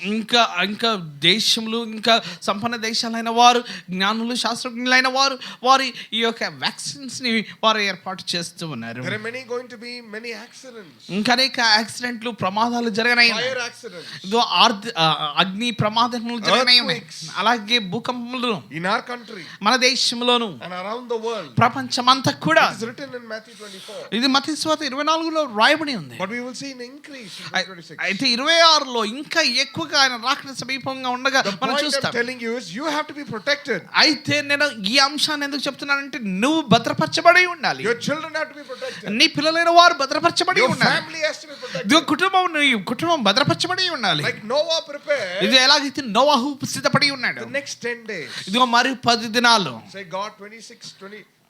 ఇంకా దేశములు ఇంకా సంపన్న దేశాలైన వారు జ్ఞానులు శాస్త్రజ్ఞులైన వారు వారి ఈ యొక్క వ్యాక్సిన్స్ ని వారు ఏర్పాటు చేస్తూ ఉన్నారు. There are going to be many accidents. ఇంకా అనేక యాక్సిడెంట్లు ప్రమాదాలు జరగనాయి. Fire accidents. ఇదో అగ్ని ప్రమాదములు జరగనాయి. అలాగే భూకంపములు in our country, మన దేశంలోను and around the world. ప్రపంచమంతా కూడా. It is written in Matthew 24. ఇది మత్తయి సువార్త 24లో రాయబడి ఉంది. But we will see an increase in 26. అయితే 26లో ఇంకా ఎక్కువగా ఆయన రాకడ సమీపంగా ఉండగా The మనం point చూస్తాం. I'm telling you is you have to be protected. అయితే నేను ఈ అంశాన్ని ఎందుకు చెప్తున్నానంటే నువ్వు భద్రపరచబడి ఉండాలి. Your children have to be protected. నీ పిల్లలైన వారు భద్రపరచబడి Your ఉండాలి. family has to be protected. నీ కుటుంబం భద్రపరచబడి ఉండాలి. Like Noah prepared. ఇది ఎలాగైతే నోవాహు సిద్ధపడి ఉన్నాడు. The next 10 days. ఇదిగో మరి 10 దినాలు. Say God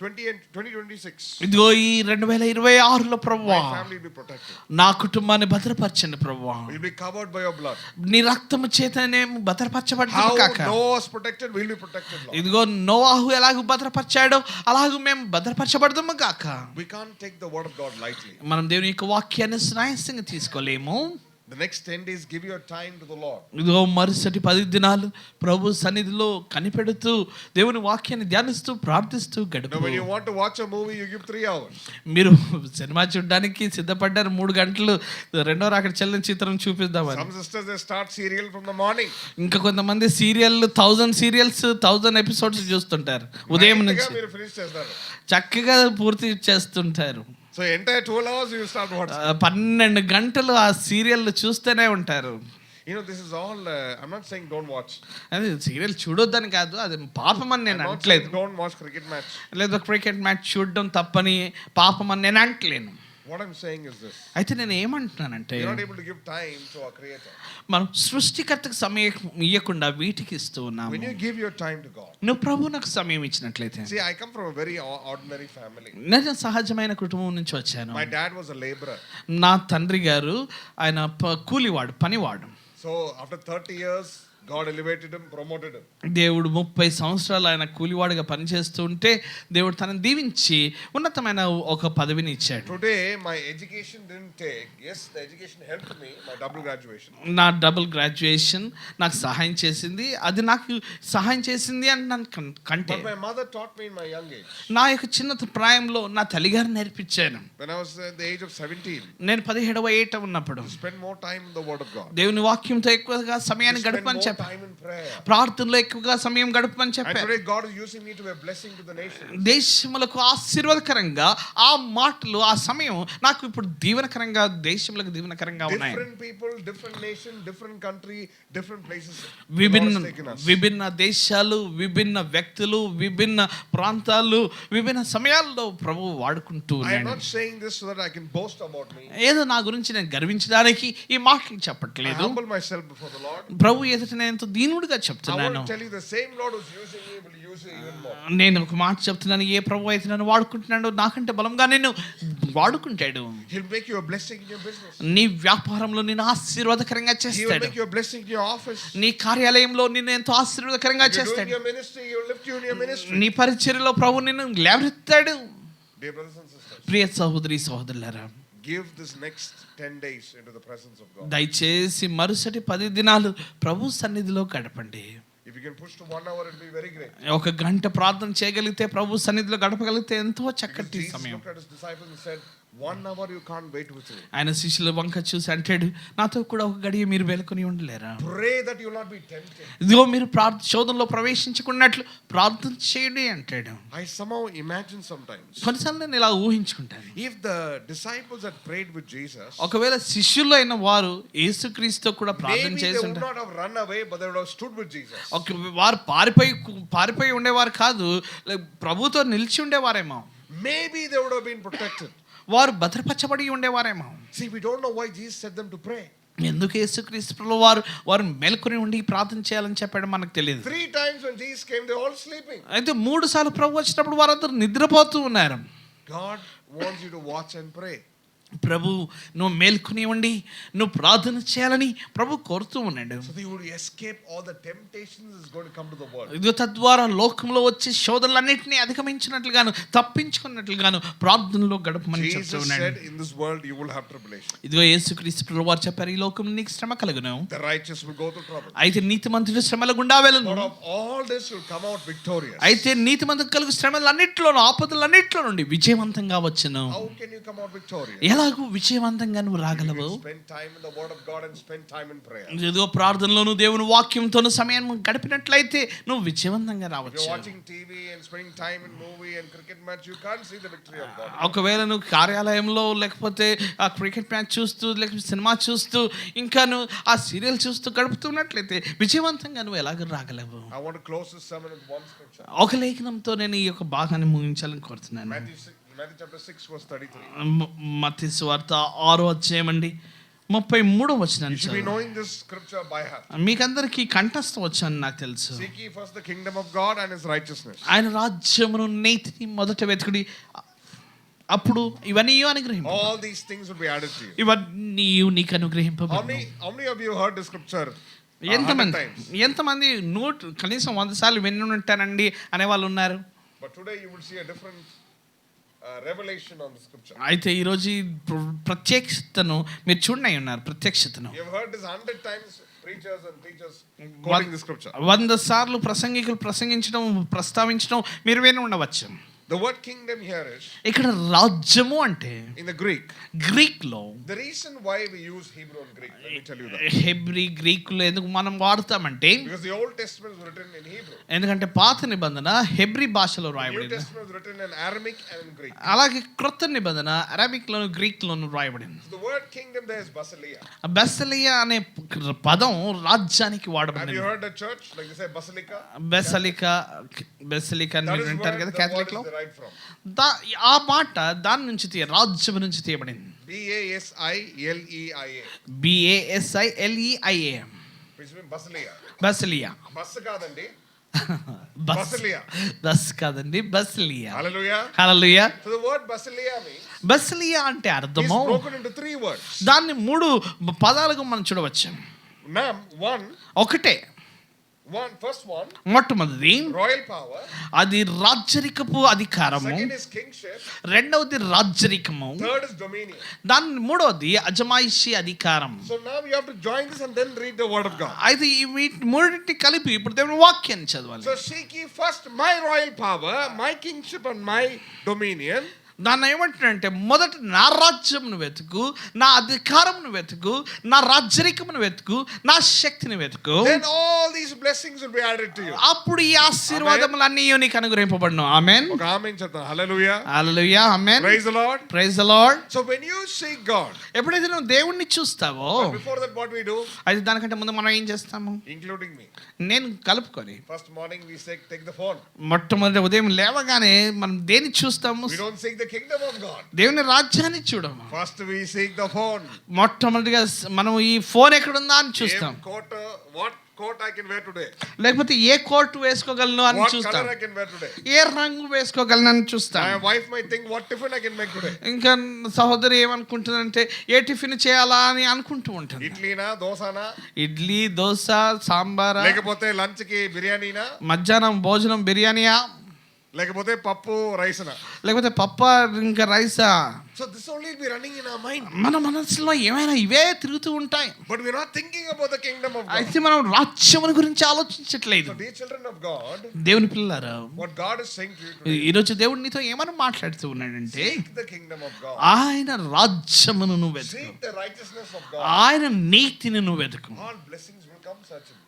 20 and 2026. ఇదిగో ఈ 2026లో ప్రభువా My family will be protected. నా కుటుంబాన్ని భద్రపరచండి ప్రభువా. Will be covered by your blood. నీ రక్తము చేతనే భద్రపరచబడతాము How కాక. Noah was protected, will be protected, Lord. ఇదిగో నోవాహు ఎలాగ భద్రపరిచాడో అలాగూ మేము భద్రపరచబడదాము కాక. We can't take the word of God lightly. మనం దేవుని యొక్క వాక్యాన్ని సునాయాసంగా తీసుకోలేము. The next 10 days give your time to the Lord. ఇదిగో మరుసటి 10 దినాలు ప్రభు సన్నిధిలో కనిపెడుతూ దేవుని వాక్యాన్ని ధ్యానిస్తూ ప్రార్థిస్తూ Now గడుపు. when you want to watch a movie, you give 3 hours. మీరు సినిమా చూడడానికి సిద్ధపడ్డారు 3 గంటలు రెండో రాకడ చలనచిత్రం చూపిద్దామని. Some sisters they start serial from the morning. ఇంకా కొంతమంది సీరియల్ 1000 సీరియల్స్ 1000 ఎపిసోడ్స్ చూస్తుంటారు ఉదయం నుంచి. మీరు ఫినిష్ చేస్తారు. చక్కగా పూర్తి చేస్తుంటారు. So entire 12 hours you start watching. 12 గంటలు ఆ సీరియల్ చూస్తూనే ఉంటారు. You know, this is all I'm not saying don't watch. అది సీరియల్ చూడొద్దని కాదు, అది పాపం అని నేను I'm not అనట్లేదు. saying don't watch cricket match. లేదా క్రికెట్ మ్యాచ్ చూడడం తప్పని పాపం అని నేను అంటలేను. What I'm saying is this. అయితే నేను ఏమంటున్నానంటే You're not able to give time to our creator. మనం సృష్టికర్తకు సమయం ఇవ్వకుండా వీటికి ఇస్తూ ఉన్నాము. When you give your time to God. నువ్వు ప్రభువునకు సమయం ఇచ్చినట్లయితే. See, I come from a very ordinary family. నేను సహజమైన కుటుంబం నుంచి వచ్చాను. My dad was a laborer. నా తండ్రి గారు ఆయన కూలివాడు, పనివాడు. So after 30 years God elevated him, promoted him. దేవుడు 30 సంవత్సరాలు ఆయన కూలివాడిగా పనిచేస్తూ ఉంటే దేవుడు తనని దీవించి ఉన్నతమైన ఒక పదవిని ఇచ్చాడు. Today my education didn't take. Yes, the education helped me, my double graduation. నా డబుల్ గ్రాడ్యుయేషన్ నాకు సహాయం చేసింది. అది నాకు సహాయం చేసింది అని నన్ను కంటే But my mother taught me in my young age. నా యొక్క చిన్న ప్రాయంలో నా తల్లిగారు నేర్పించాను. When I was at the age of 17. నేను 17వ ఏట ఉన్నప్పుడు Spend more time in the word of God. దేవుని వాక్యంతో ఎక్కువగా సమయాన్ని గడపమని చెప్పాను. Time in prayer. ప్రార్థనలో ఎక్కువగా సమయం గడపమని And చెప్పాను. today God is using me to be a blessing to the nation. దేశములకు ఆశీర్వాదకరంగా ఆ మాటలు ఆ సమయం నాకు ఇప్పుడు దీవెనకరంగా దేశములకు దీవెనకరంగా ఉన్నాయి. Different people, different nation, different country, different places. విభిన్న దేశాలు, విభిన్న వ్యక్తులు, విభిన్న ప్రాంతాలు, విభిన్న సమయాల్లో ప్రభువు వాడుకుంటూ I am ఉన్నాడు. not saying this so that I can boast about me. ఏదో నా గురించి నేను గర్వించడానికి ఈ మాటలు I చెప్పట్లేదు. humble myself before the Lord. ప్రభు ఎదుట నేను ఎంతో దీనుడిగా I want చెప్తున్నాను. to tell you the same Lord who's using me will use you even more. నేను ఒక మాట చెప్తున్నాను, ఏ ప్రభు అయితే నన్ను వాడుకుంటున్నాడో నాకంటే బలంగా నేను వాడుకుంటాడు. He'll make you a blessing in your business. నీ వ్యాపారంలో నిన్ను ఆశీర్వాదకరంగా He will చేస్తాడు. make you a blessing in your office. నీ కార్యాలయంలో నిన్ను ఎంతో ఆశీర్వాదకరంగా You're doing చేస్తాడు. your ministry, he will lift you in your ministry. నీ పరిచర్యలో ప్రభు నిన్ను లేవనెత్తాడు. Dear brothers and sisters, ప్రియ సహోదరి సహోదరులారా, give this next 10 days into the presence of God. దయచేసి మరుసటి 10 దినాలు ప్రభు సన్నిధిలో గడపండి. If you can push to 1 hour, it'll be very great. 1 గంట ప్రార్థన చేయగలిగితే ప్రభు సన్నిధిలో గడపగలిగితే ఎంతో Because చక్కటి Jesus సమయం. looked at his disciples and said, 1 hour you can't wait with me. ఆయన శిష్యుల వంక చూసి అంటాడు, నాతో కూడా 1 గడియ మీరు వెలుకొని ఉండలేరా? Pray that you will not be tempted. ఇదిగో మీరు శోధనలో ప్రవేశించుకున్నట్లు ప్రార్థన చేయండి అంటాడు. I somehow imagine sometimes, కొన్నిసార్లు నేను ఇలా ఊహించుకుంటాను, if the disciples had prayed with Jesus, ఒకవేళ శిష్యులు అయిన వారు యేసుక్రీస్తుతో కూడా ప్రార్థన maybe they చేసి would ఉంటారు. not have run away, but they would have stood with Jesus. వారు పారిపోయి ఉండేవారు కాదు, ప్రభుతో నిలిచి ఉండేవారేమో. Maybe they would have been protected. వారు భద్రపరచబడి ఉండేవారేమో. See, we don't know why Jesus said them to pray. ఎందుకు యేసుక్రీస్తులో వారు మెలకుని ఉండి ప్రార్థన చేయాలని చెప్పాడు మనకు తెలియదు. 3 times when Jesus came, they were all sleeping. అయితే 3 సార్లు ప్రభు వచ్చినప్పుడు వారందరూ నిద్రపోతూ ఉన్నారు. God wants you to watch and pray. ప్రభు నువ్వు మేల్కొనివ్వండి, నువ్వు ప్రార్థన చేయాలని ప్రభు కోరుతూ ఉన్నాడు. So they would escape all the temptations is going to come to the world. ఇదిగో తద్వారా లోకంలో వచ్చే శోధనలన్నింటినీ అధిగమించినట్లుగాను తప్పించుకున్నట్లుగాను ప్రార్థనలో గడపమని చెప్తూ Jesus ఉన్నాడు. said, in this world you will have tribulation. ఇదిగో యేసుక్రీస్తు ప్రభువారు చెప్పారు, ఈ లోకంలో నీకు శ్రమ కలుగును, The righteous will go through trouble. అయితే నీతిమంతుడు శ్రమల గుండా వెళ్ళను, But of all this will come out victorious. అయితే నీతిమంతుడు కలుగు శ్రమలన్నిట్లోనూ ఆపదలన్నిట్లో నుండి విజయవంతంగా వచ్చును. How can you come out victorious? ఎలాగూ విజయవంతంగా నువ్వు You రాగలవు? will spend time in the word of God and spend time in prayer. ఇదిగో ప్రార్థనలోను దేవుని వాక్యంతోను సమయం గడిపినట్లయితే నువ్వు విజయవంతంగా If you're రావచ్చు. watching TV and spending time in movie and cricket match, you can't see the victory of God. ఒకవేళ నువ్వు కార్యాలయంలో లేకపోతే ఆ క్రికెట్ మ్యాచ్ చూస్తూ లేకపోతే సినిమా చూస్తూ ఇంకా నువ్వు ఆ సీరియల్ చూస్తూ గడుపుతున్నట్లయితే విజయవంతంగా నువ్వు ఎలాగ రాగలవు? I want to close this sermon with one scripture. ఒక లేఖనంతో నేను ఈ యొక్క భాగాన్ని ముగించాలని కోరుతున్నాను. Matthew chapter 6 verse 33. మత్తయి సువార్త 6వ అధ్యాయం అండి 33వ వచనం. You should be knowing this scripture by heart. మీకందరికీ కంఠస్థం వచ్చని నాకు తెలుసు. Seek ye first the kingdom of God and his righteousness. ఆయన రాజ్యమును నీతిని మొదట వెతుకుడి, అప్పుడు ఇవన్నీ అనుగ్రహింప, All these things will be added to you. ఇవన్నీ నీకు అనుగ్రహింపబడును. How many of you heard this scripture? 100 ఎంతమంది times. ఎంతమంది కనీసం 100 సార్లు విని ఉంటానండి అనేవాళ్ళు ఉన్నారు. But today you will see a different revelation on the scripture. అయితే ఈరోజు ఈ ప్రత్యక్షతను మీరు చూడనై ఉన్నారు. ప్రత్యక్షతను You have heard this 100 times, preachers and teachers quoting the scripture. 100 సార్లు ప్రసంగికులు ప్రసంగించడం ప్రస్తావించడం మీరు విని ఉండవచ్చు. The word kingdom here is, ఇక్కడ రాజ్యము అంటే in the Greek, గ్రీక్ లో, the reason why we use Hebrew and Greek, let me tell you that. Hebrew గ్రీకులో ఎందుకు మనం వాడతామంటే Because the Old Testament is written in Hebrew. ఎందుకంటే పాత నిబంధన హెబ్రీ భాషలో The New రాయబడింది. Testament is written in Aramaic and in Greek. అలాగే క్రొత్త నిబంధన అరబిక్ లోను గ్రీక్ లోను రాయబడింది. So the word kingdom there is basileia. బెసలియా అనే పదం రాజ్యానికి Have you వాడబడింది. heard the church, like they say basilica? బెసలికా అని That మీరు is వింటారు where కదా the word క్యాథలిక్ is లో. derived from. ఆ మాట దాని నుంచి రాజ్యం నుంచి తీయబడింది. BASILEIA. BASILEIA Which means basileia. బెసలియా. Bus కాదండి. Bus Basileia. బస్ కాదండి, బెసలియా. Hallelujah. Hallelujah. So the word basileia means, బెసలియా అంటే is అర్థము, broken into 3 words. దాన్ని 3 పదాలుగా మనం చూడవచ్చు. One, first one, మొట్టమొదటిది royal power. అది రాజ్యరికపు అధికారము, Second is kingship. రెండవది రాజ్యరికము, Third is dominion. దాని మూడవది అజమాయిషి అధికారం. So now you have to join this and then read the word of God. అయితే ఈ మూడింటిని కలిపి ఇప్పుడు దేవుని వాక్యాన్ని చదవాలి. So seek ye first my royal power, my kingship and my dominion. దాన్ని ఏమంటాడంటే మొదట నా రాజ్యంను వెతుకు, నా అధికారంను వెతుకు, నా రాజ్యరికమును వెతుకు, నా శక్తిని వెతుకు, Then all these blessings will be added to you. అప్పుడు ఈ ఆశీర్వాదములన్నీ నీకు అనుగ్రహింపబడును. ఆమేన్. ఒక ఆమేన్ చెప్తాను. Hallelujah. Hallelujah. Amen. Praise the Lord. Praise the Lord. So when you seek God, ఎప్పుడైతే నువ్వు దేవుణ్ణి చూస్తావో, but before that what we do, అయితే దానికంటే ముందు మనం ఏం చేస్తాము? including me. నేను కలుపుకొని First morning we say take the phone. మొట్టమొదటి ఉదయం లేవగానే మనం దేన్ని చూస్తాము? We don't seek the kingdom of God. దేవుని రాజ్యాన్ని చూడము. First we seek the phone. మొట్టమొదటిగా మనం ఈ ఫోన్ ఎక్కడుందా అని చూస్తాం. What coat I can wear today? లేకపోతే ఏ కోట్ వేసుకోగలను అని What చూస్తాం. color I can wear today? ఏ రంగు వేసుకోగలను అని చూస్తాం. My wife might think what tiffin I can make today. ఇంకా సహోదరి ఏమనుకుంటుందంటే ఏ టిఫిన్ చేయాలా అని అనుకుంటూ ఉంటుంది. ఇడ్లీనా దోసనా, ఇడ్లీ, దోశ, సాంబారా, లేకపోతే లంచ్ కి బిర్యానీనా, మధ్యాహ్నం భోజనం బిర్యానీయా, లేకపోతే పప్పు రైస్నా. లేకపోతే పప్ప ఇంకా రైసా. So this only will be running in our mind. మన మనసులో ఏమైనా ఇవే తిరుగుతూ ఉంటాయి. But we are not thinking about the kingdom of God. అయితే మనం రాజ్యముల గురించి ఆలోచించట్లేదు. So dear children of God, దేవుని పిల్లలారా, what God is saying to you today, ఈరోజు దేవుడు నీతో ఏమని మాట్లాడుతూ ఉన్నాడంటే, seek the kingdom of God. ఆయన రాజ్యమును నువ్వు వెతుకు, Seek the righteousness of God. ఆయన నీతిని నువ్వు వెతుకు, All blessings will come searching.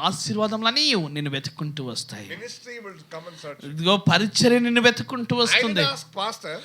ఆశీర్వాదములన్నీ నిన్ను వెతుక్కుంటూ వస్తాయి. Ministry will come and search. ఇదిగో పరిచర్య నిన్ను వెతుక్కుంటూ I వస్తుంది. didn't ask pastor,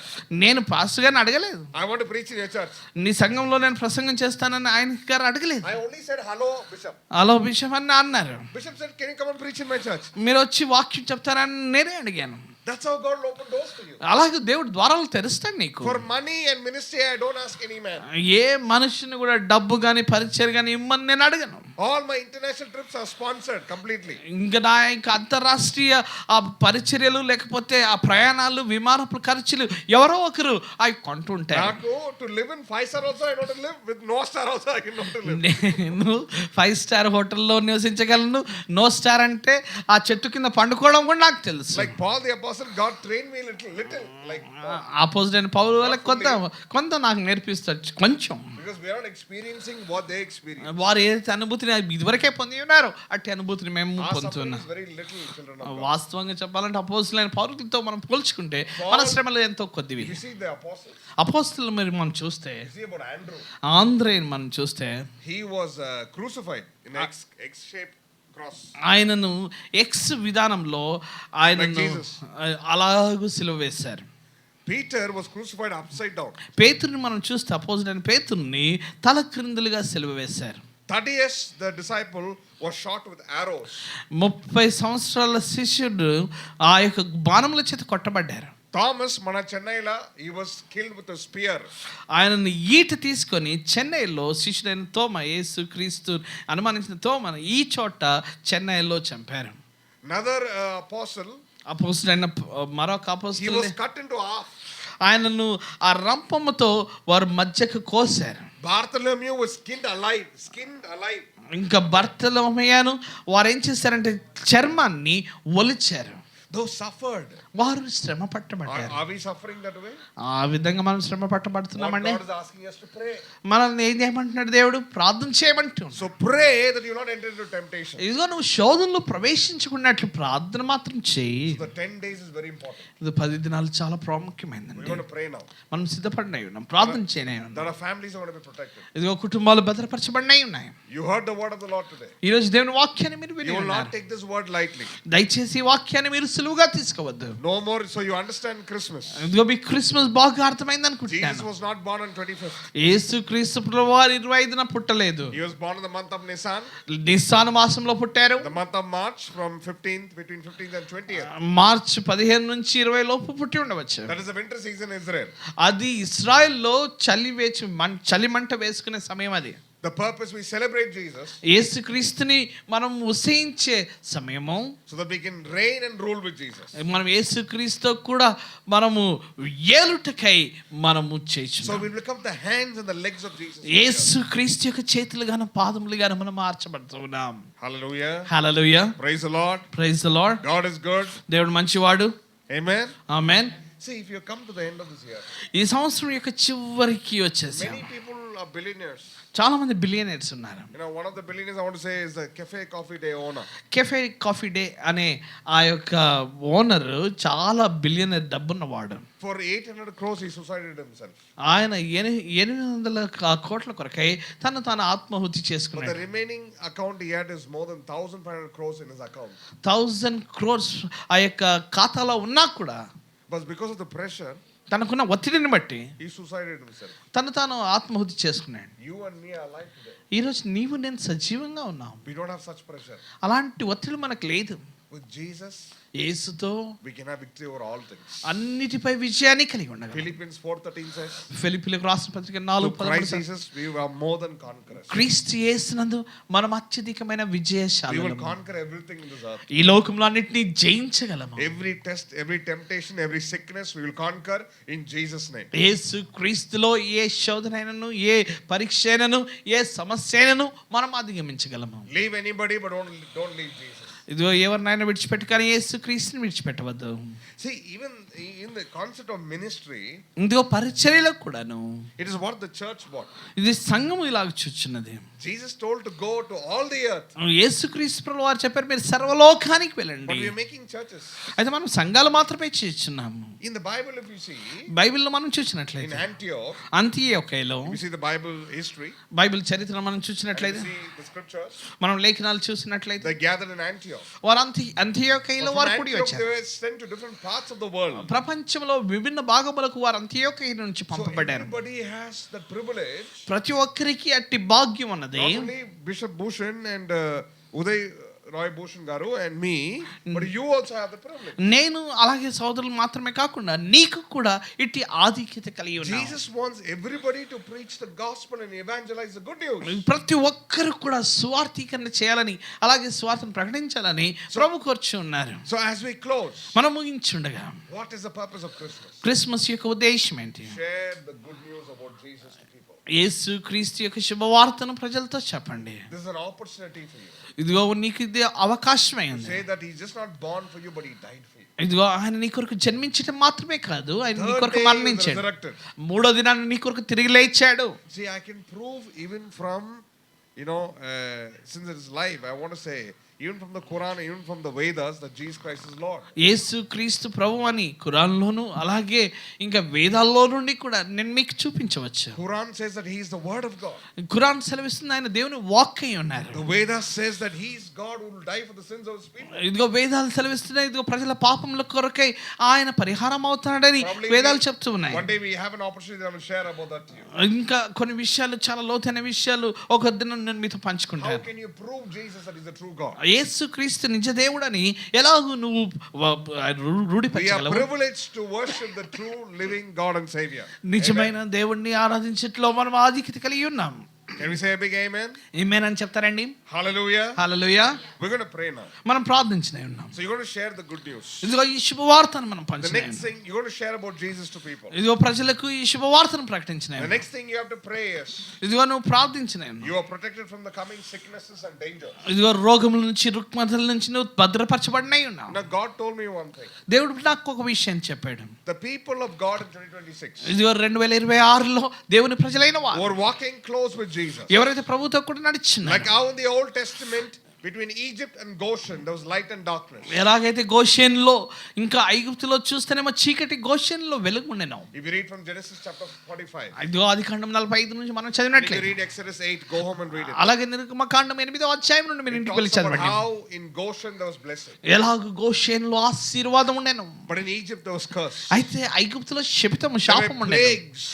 నేను పాస్టర్ గారిని అడగలేదు, I want to preach in your church. నీ సంఘంలో నేను ప్రసంగం చేస్తానని ఆయన గారు అడగలేదు. I only said hello bishop. Hello bishop అని అన్నారు. Bishop said can you come and preach in my church? మీరు వచ్చి వాక్యం చెప్తారని నేనే అడిగాను. That's how God will open doors to you. అలాగే దేవుడు ద్వారాలు తెరుస్తాడు నీకు. For money and ministry I don't ask any man. ఏ మనుషుని కూడా డబ్బు కానీ పరిచయం కానీ ఇమ్మని నేను అడగను. All my international trips are sponsored completely. ఇంకా నా యొక్క అంతర్రాష్ట్రీయ ఆ పరిచర్యలు లేకపోతే ఆ ప్రయాణాలు విమానపు ఖర్చులు ఎవరో ఒకరు అవి కొంటుంటారు. Naku to live in 5-star also I know to live, with no star also I can know to live. నేను 5-స్టార్ హోటల్లో నివసించగలను. నో స్టార్ అంటే ఆ చెట్టు కింద పండుకోవడం కూడా నాకు తెలుసు. Like Paul the apostle, God trained me little like opposite అయిన పౌలు వాళ్ళకి కొంత నాకు నేర్పిస్తాడు కొంచెం. because we are not experiencing what they experience. వారు ఏదైతే అనుభూతిని ఇదివరకే పొంది ఉన్నారో అట్టి అనుభూతిని మేము Our suffering పొందుతున్నాం. is very little, children of God. వాస్తవంగా చెప్పాలంటే అపోస్తులైన పౌరులతో మనం పోల్చుకుంటే మన శ్రమలు ఎంతో కొద్దివి. If you see the apostles, అపోస్తులు మరి మనం చూస్తే you see about Andrew, ఆంధ్రేని మనం చూస్తే he was crucified in X-shaped cross. ఆయనను ఎక్స్ విధానంలో ఆయనను Like Jesus. అలాగూ సిలువ వేశారు. Peter was crucified upside down. పేతురుని మనం చూస్తే అపోజిట్ అయిన పేతురుని తల క్రిందులుగా సిలువ వేశారు. Thaddeus the disciple was shot with arrows. 30 సంవత్సరాల శిష్యుడు ఆ యొక్క బాణముల చేత కొట్టబడ్డారు. Thomas మన చెన్నైలో he was killed with a spear. ఆయనను ఈట తీసుకొని చెన్నైలో శిష్యుడైన తోమ యేసు క్రీస్తు అనుమానించిన తోమను ఈ చోట చెన్నైలో చంపారు. Another apostle, అపోస్తులైన మరొక he అపోస్తులు was cut into half. ఆయనను ఆ రంపముతో వారు మధ్యకు కోసారు. Bartholomew was skinned alive. ఇంకా బర్తలోమయ్యను వారు ఏం చేశారంటే చర్మాన్ని ఒలిచారు. Those suffered. వారు శ్రమ పట్టబడ్డారు. Are we suffering that way? ఆ విధంగా మనం శ్రమ What పట్టబడుతున్నామండి. God is asking us to pray. మనల్ని ఏం చేయమంటున్నాడు దేవుడు? ప్రార్థన చేయమంటున్నాడు. So pray that you will not enter into temptation. ఇదిగో నువ్వు శోధనలో ప్రవేశించుకున్నట్లు ప్రార్థన మాత్రం చేయి. So the 10 days is very important. ఇది 10 దినాలు చాలా We're ప్రాముఖ్యమైనది. going to pray now. మనం సిద్ధపడినవి ఉన్నాం, ప్రార్థన చేయనవి ఉన్నాం. That our families are going to be protected. ఇదిగో కుటుంబాలు భద్రపరచబడినవి ఉన్నాయి. You heard the word of the Lord today. ఈ రోజు దేవుని వాక్యాన్ని మీరు విని You will not ఉన్నారు. take this word lightly. దయచేసి ఈ వాక్యాన్ని మీరు సులువుగా తీసుకోవద్దు. No more. So you understand Christmas. ఇదిగో మీ క్రిస్మస్ బాగా అర్థమైంది Jesus అనుకుంటున్నాను. was not born on 25th. యేసు క్రీస్తు ప్రభువారు 25న పుట్టలేదు. He was born in the month of Nisan. నిస్సాను మాసంలో పుట్టారు. The month of March, from 15th, between 15th and 20th. మార్చి 15 నుంచి 20 లోపు పుట్టి ఉండవచ్చు. That is the winter season in Israel. అది ఇశ్రాయెల్లో చలి మంట వేసుకునే సమయం అది. The purpose we celebrate Jesus యేసుక్రీస్తుని మనం ఉసేయించే సమయము, so that we can reign and rule with Jesus. మనం యేసుక్రీస్తుతో కూడా మనము ఏలుటకై మనము So చేస్తున్నాం. we become the hands and the legs of Jesus. యేసుక్రీస్తు యొక్క చేతులుగాను పాదములుగాను మనం మార్చబడుతున్నాం. Hallelujah. Hallelujah. Praise the Lord. Praise the lord. God is good. దేవుడు మంచివాడు. Amen. Amen. See, if you come to the end of this year, ఈ సంవత్సరం యొక్క చివరికి వచ్చేసాం. many people are billionaires. చాలా మంది బిలియనర్స్ ఉన్నారు. You know, one of the billionaires I want to say is the Cafe Coffee Day owner. Cafe coffee day అనే ఆ యొక్క ఓనర్ చాలా billionaire డబ్బున్నవాడు. For 800 crores he suicided himself. ఆయన 800 కోట్ల కొరకై తాను ఆత్మాహుతి But the చేసుకున్నాడు. remaining account he had is more than 1,500 crores in his account. 1000 crores ఆ యొక్క ఖాతాలో ఉన్నా కూడా But because of the pressure, తనకున్న ఒత్తిడిని బట్టి he suicided himself. తాను ఆత్మాహుతి చేసుకున్నాడు. You and me are alive today. ఈరోజు నీవు నేను సజీవంగా ఉన్నాం. We don't have such pressure. అలాంటి ఒత్తిడి మనకు లేదు. With Jesus, యేసుతో we can have victory over all things. అన్నిటిపై విజయాన్ని కలిగి ఉండగలం. Philippians 4:13 says, ఫిలిప్పీయులకు రాసిన పత్రిక through Christ 4:13 Jesus, we are more than conquerors. క్రీస్తు యేసునందు మనం అత్యధికమైన We will విజయశాలులము. conquer everything in this earth. ఈ లోకంలో అన్నిటిని జయించగలము. Every test, every temptation, every sickness, we will conquer in Jesus' name. యేసు క్రీస్తులో ఏ శోధనైనను, ఏ పరీక్ష అయినను, ఏ సమస్య అయినను మనం అధిగమించగలము. Leave anybody, but don't leave Jesus. ఇదిగో ఎవరినైనా విడిచిపెట్టు, కానీ యేసు క్రీస్తుని విడిచిపెట్టవద్దు. See, even in the concept of ministry, ఇదిగో పరిచర్యలో కూడాను it is what the church bought. ఇది సంఘము ఇలాగ చూచున్నది. Jesus told to go to all the earth, యేసుక్రీస్తు ప్రభువు వారు చెప్పారు మీరు సర్వలోకానికి but వెళ్ళండి. we are making churches. అయితే మనం సంఘాలు మాత్రమే చేస్తున్నాము. In the Bible, if you see, బైబిల్లో మనం in చూసినట్లయితే Antioch, అంతియోకయలో if you see the Bible history, Bible చరిత్ర మనం and చూసినట్లయితే, you see the scriptures, మనం లేఖనాలు చూసినట్లయితే they gathered in Antioch. వారు అంతియోకయలో From వారు కూడి Antioch, వచ్చారు. they were sent to different parts of the world. ప్రపంచంలో విభిన్న భాగములకు వారు అంతియోకయ నుంచి So పంపబడ్డారు. everybody has the privilege. ప్రతి ఒక్కరికి అట్టి భాగ్యం ఉన్నది. Not only Bishop Bhushan and Uday Roy Bhushan Garu and me, but you also have the privilege. నేను అలాగే సోదరులు మాత్రమే కాకుండా నీకు కూడా ఇట్టి ఆధిక్యత కలిగి ఉన్నావు. Jesus wants everybody to preach the gospel and evangelize the good news. ప్రతి ఒక్కరు కూడా సువార్తీకరణ చేయాలని అలాగే సువార్తను ప్రకటించాలని ప్రభు కోరుచు ఉన్నారు. So as we close, మనం ముగించుండగా what is the purpose of Christmas? Christmas యొక్క ఉద్దేశం ఏంటి? Share the good news about Jesus to people. యేసు క్రీస్తు యొక్క శుభవార్తను ప్రజలతో చెప్పండి. This is an opportunity for you. ఇదిగో నీకు ఇది అవకాశమే ఉంది. Say that he's just not born for you, but he died for you. ఇదిగో ఆయన నీ కొరకు జన్మించడం మాత్రమే కాదు, ఆయన నీ Third కొరకు day he was మరణించాడు, resurrected. మూడో దినాన్ని నీ కొరకు తిరిగి లేచాడు. See, I can prove even from, since it is live, I want to say, even from the Quran, even from the Vedas, that Jesus Christ is Lord. యేసు క్రీస్తు ప్రభు అని ఖురాన్లోను అలాగే ఇంకా వేదాల్లో నుండి కూడా నేను మీకు చూపించవచ్చు. Quran says that he is the word of God. Quran సెలవిస్తుంది ఆయన దేవుని వాక్ అయి ఉన్నారు. The Vedas says that he is God who will die for the sins of his people. ఇదిగో వేదాలు సెలవిస్తున్నాయి, ఇదిగో ప్రజల పాపముల కొరకై ఆయన పరిహారం అవుతాడని Probably వేదాలు చెప్తూ ఉన్నాయి. one day we have an opportunity that I will share about that to you. ఇంకా కొన్ని విషయాలు చాలా లోతైన విషయాలు ఒక దినం నేను మీతో How పంచుకుంటాను. can you prove Jesus that he's the true God? యేసు క్రీస్తు నిజ దేవుడని ఎలాగూ నువ్వు We are రూఢిపరచగలవు? privileged to worship the true living God and Savior. నిజమైన దేవుణ్ణి ఆరాధించట్లో మనం ఆధిక్యత కలిగి ఉన్నాం. Can we say a big amen? ఆమేన్ అని చెప్తారండి? Hallelujah. Hallelujah. We're going to pray now. మనం ప్రార్థించనే ఉన్నాం. So you're going to share the good news. ఇదిగో ఈ శుభవార్తను మనం The పంచనే next ఉన్నాం. thing you're going to share about Jesus to people. ఇదిగో ప్రజలకు ఈ శుభవార్తను ప్రకటించనే The ఉన్నాం. next thing you have to pray is ఇదిగో నువ్వు ప్రార్థించనే ఉన్నావు. you are protected from the coming sicknesses and dangers. ఇదిగో రోగముల నుంచి రుగ్మతల నుంచి నువ్వు భద్రపరచబడినై ఉన్నావు. Now God told me one thing. దేవుడు నాకు ఒక విషయం చెప్పాడు. The people of God in 2026 ఇదిగో 2026లో దేవుని ప్రజలైన వారు who are walking close with Jesus. ఎవరైతే ప్రభువుతో కూడా నడుచున్నారు, Like how in the Old Testament between Egypt and Goshen there was light and darkness. ఎలాగైతే గోషెన్లో ఇంకా ఐగుప్తులో చూస్తేనేమో చీకటి, గోషెన్లో వెలుగు ఉండెను. If you read from Genesis chapter 45, ఇదిగో ఆదికాండం 45 నుంచి మనం and if చదివినట్లే, you read Exodus 8, go home and read it. అలాగే నిర్గమకాండం 8వ అధ్యాయం నుండి మీరు It ఇంటికి వెళ్ళి talks about చదవండి. how in Goshen there was blessing, ఎలాగ గోషెన్లో ఆశీర్వాదం ఉండెను, but in Egypt there was curse. అయితే ఐగుప్తులో శపితము, There శాపం were ఉండెను. plagues.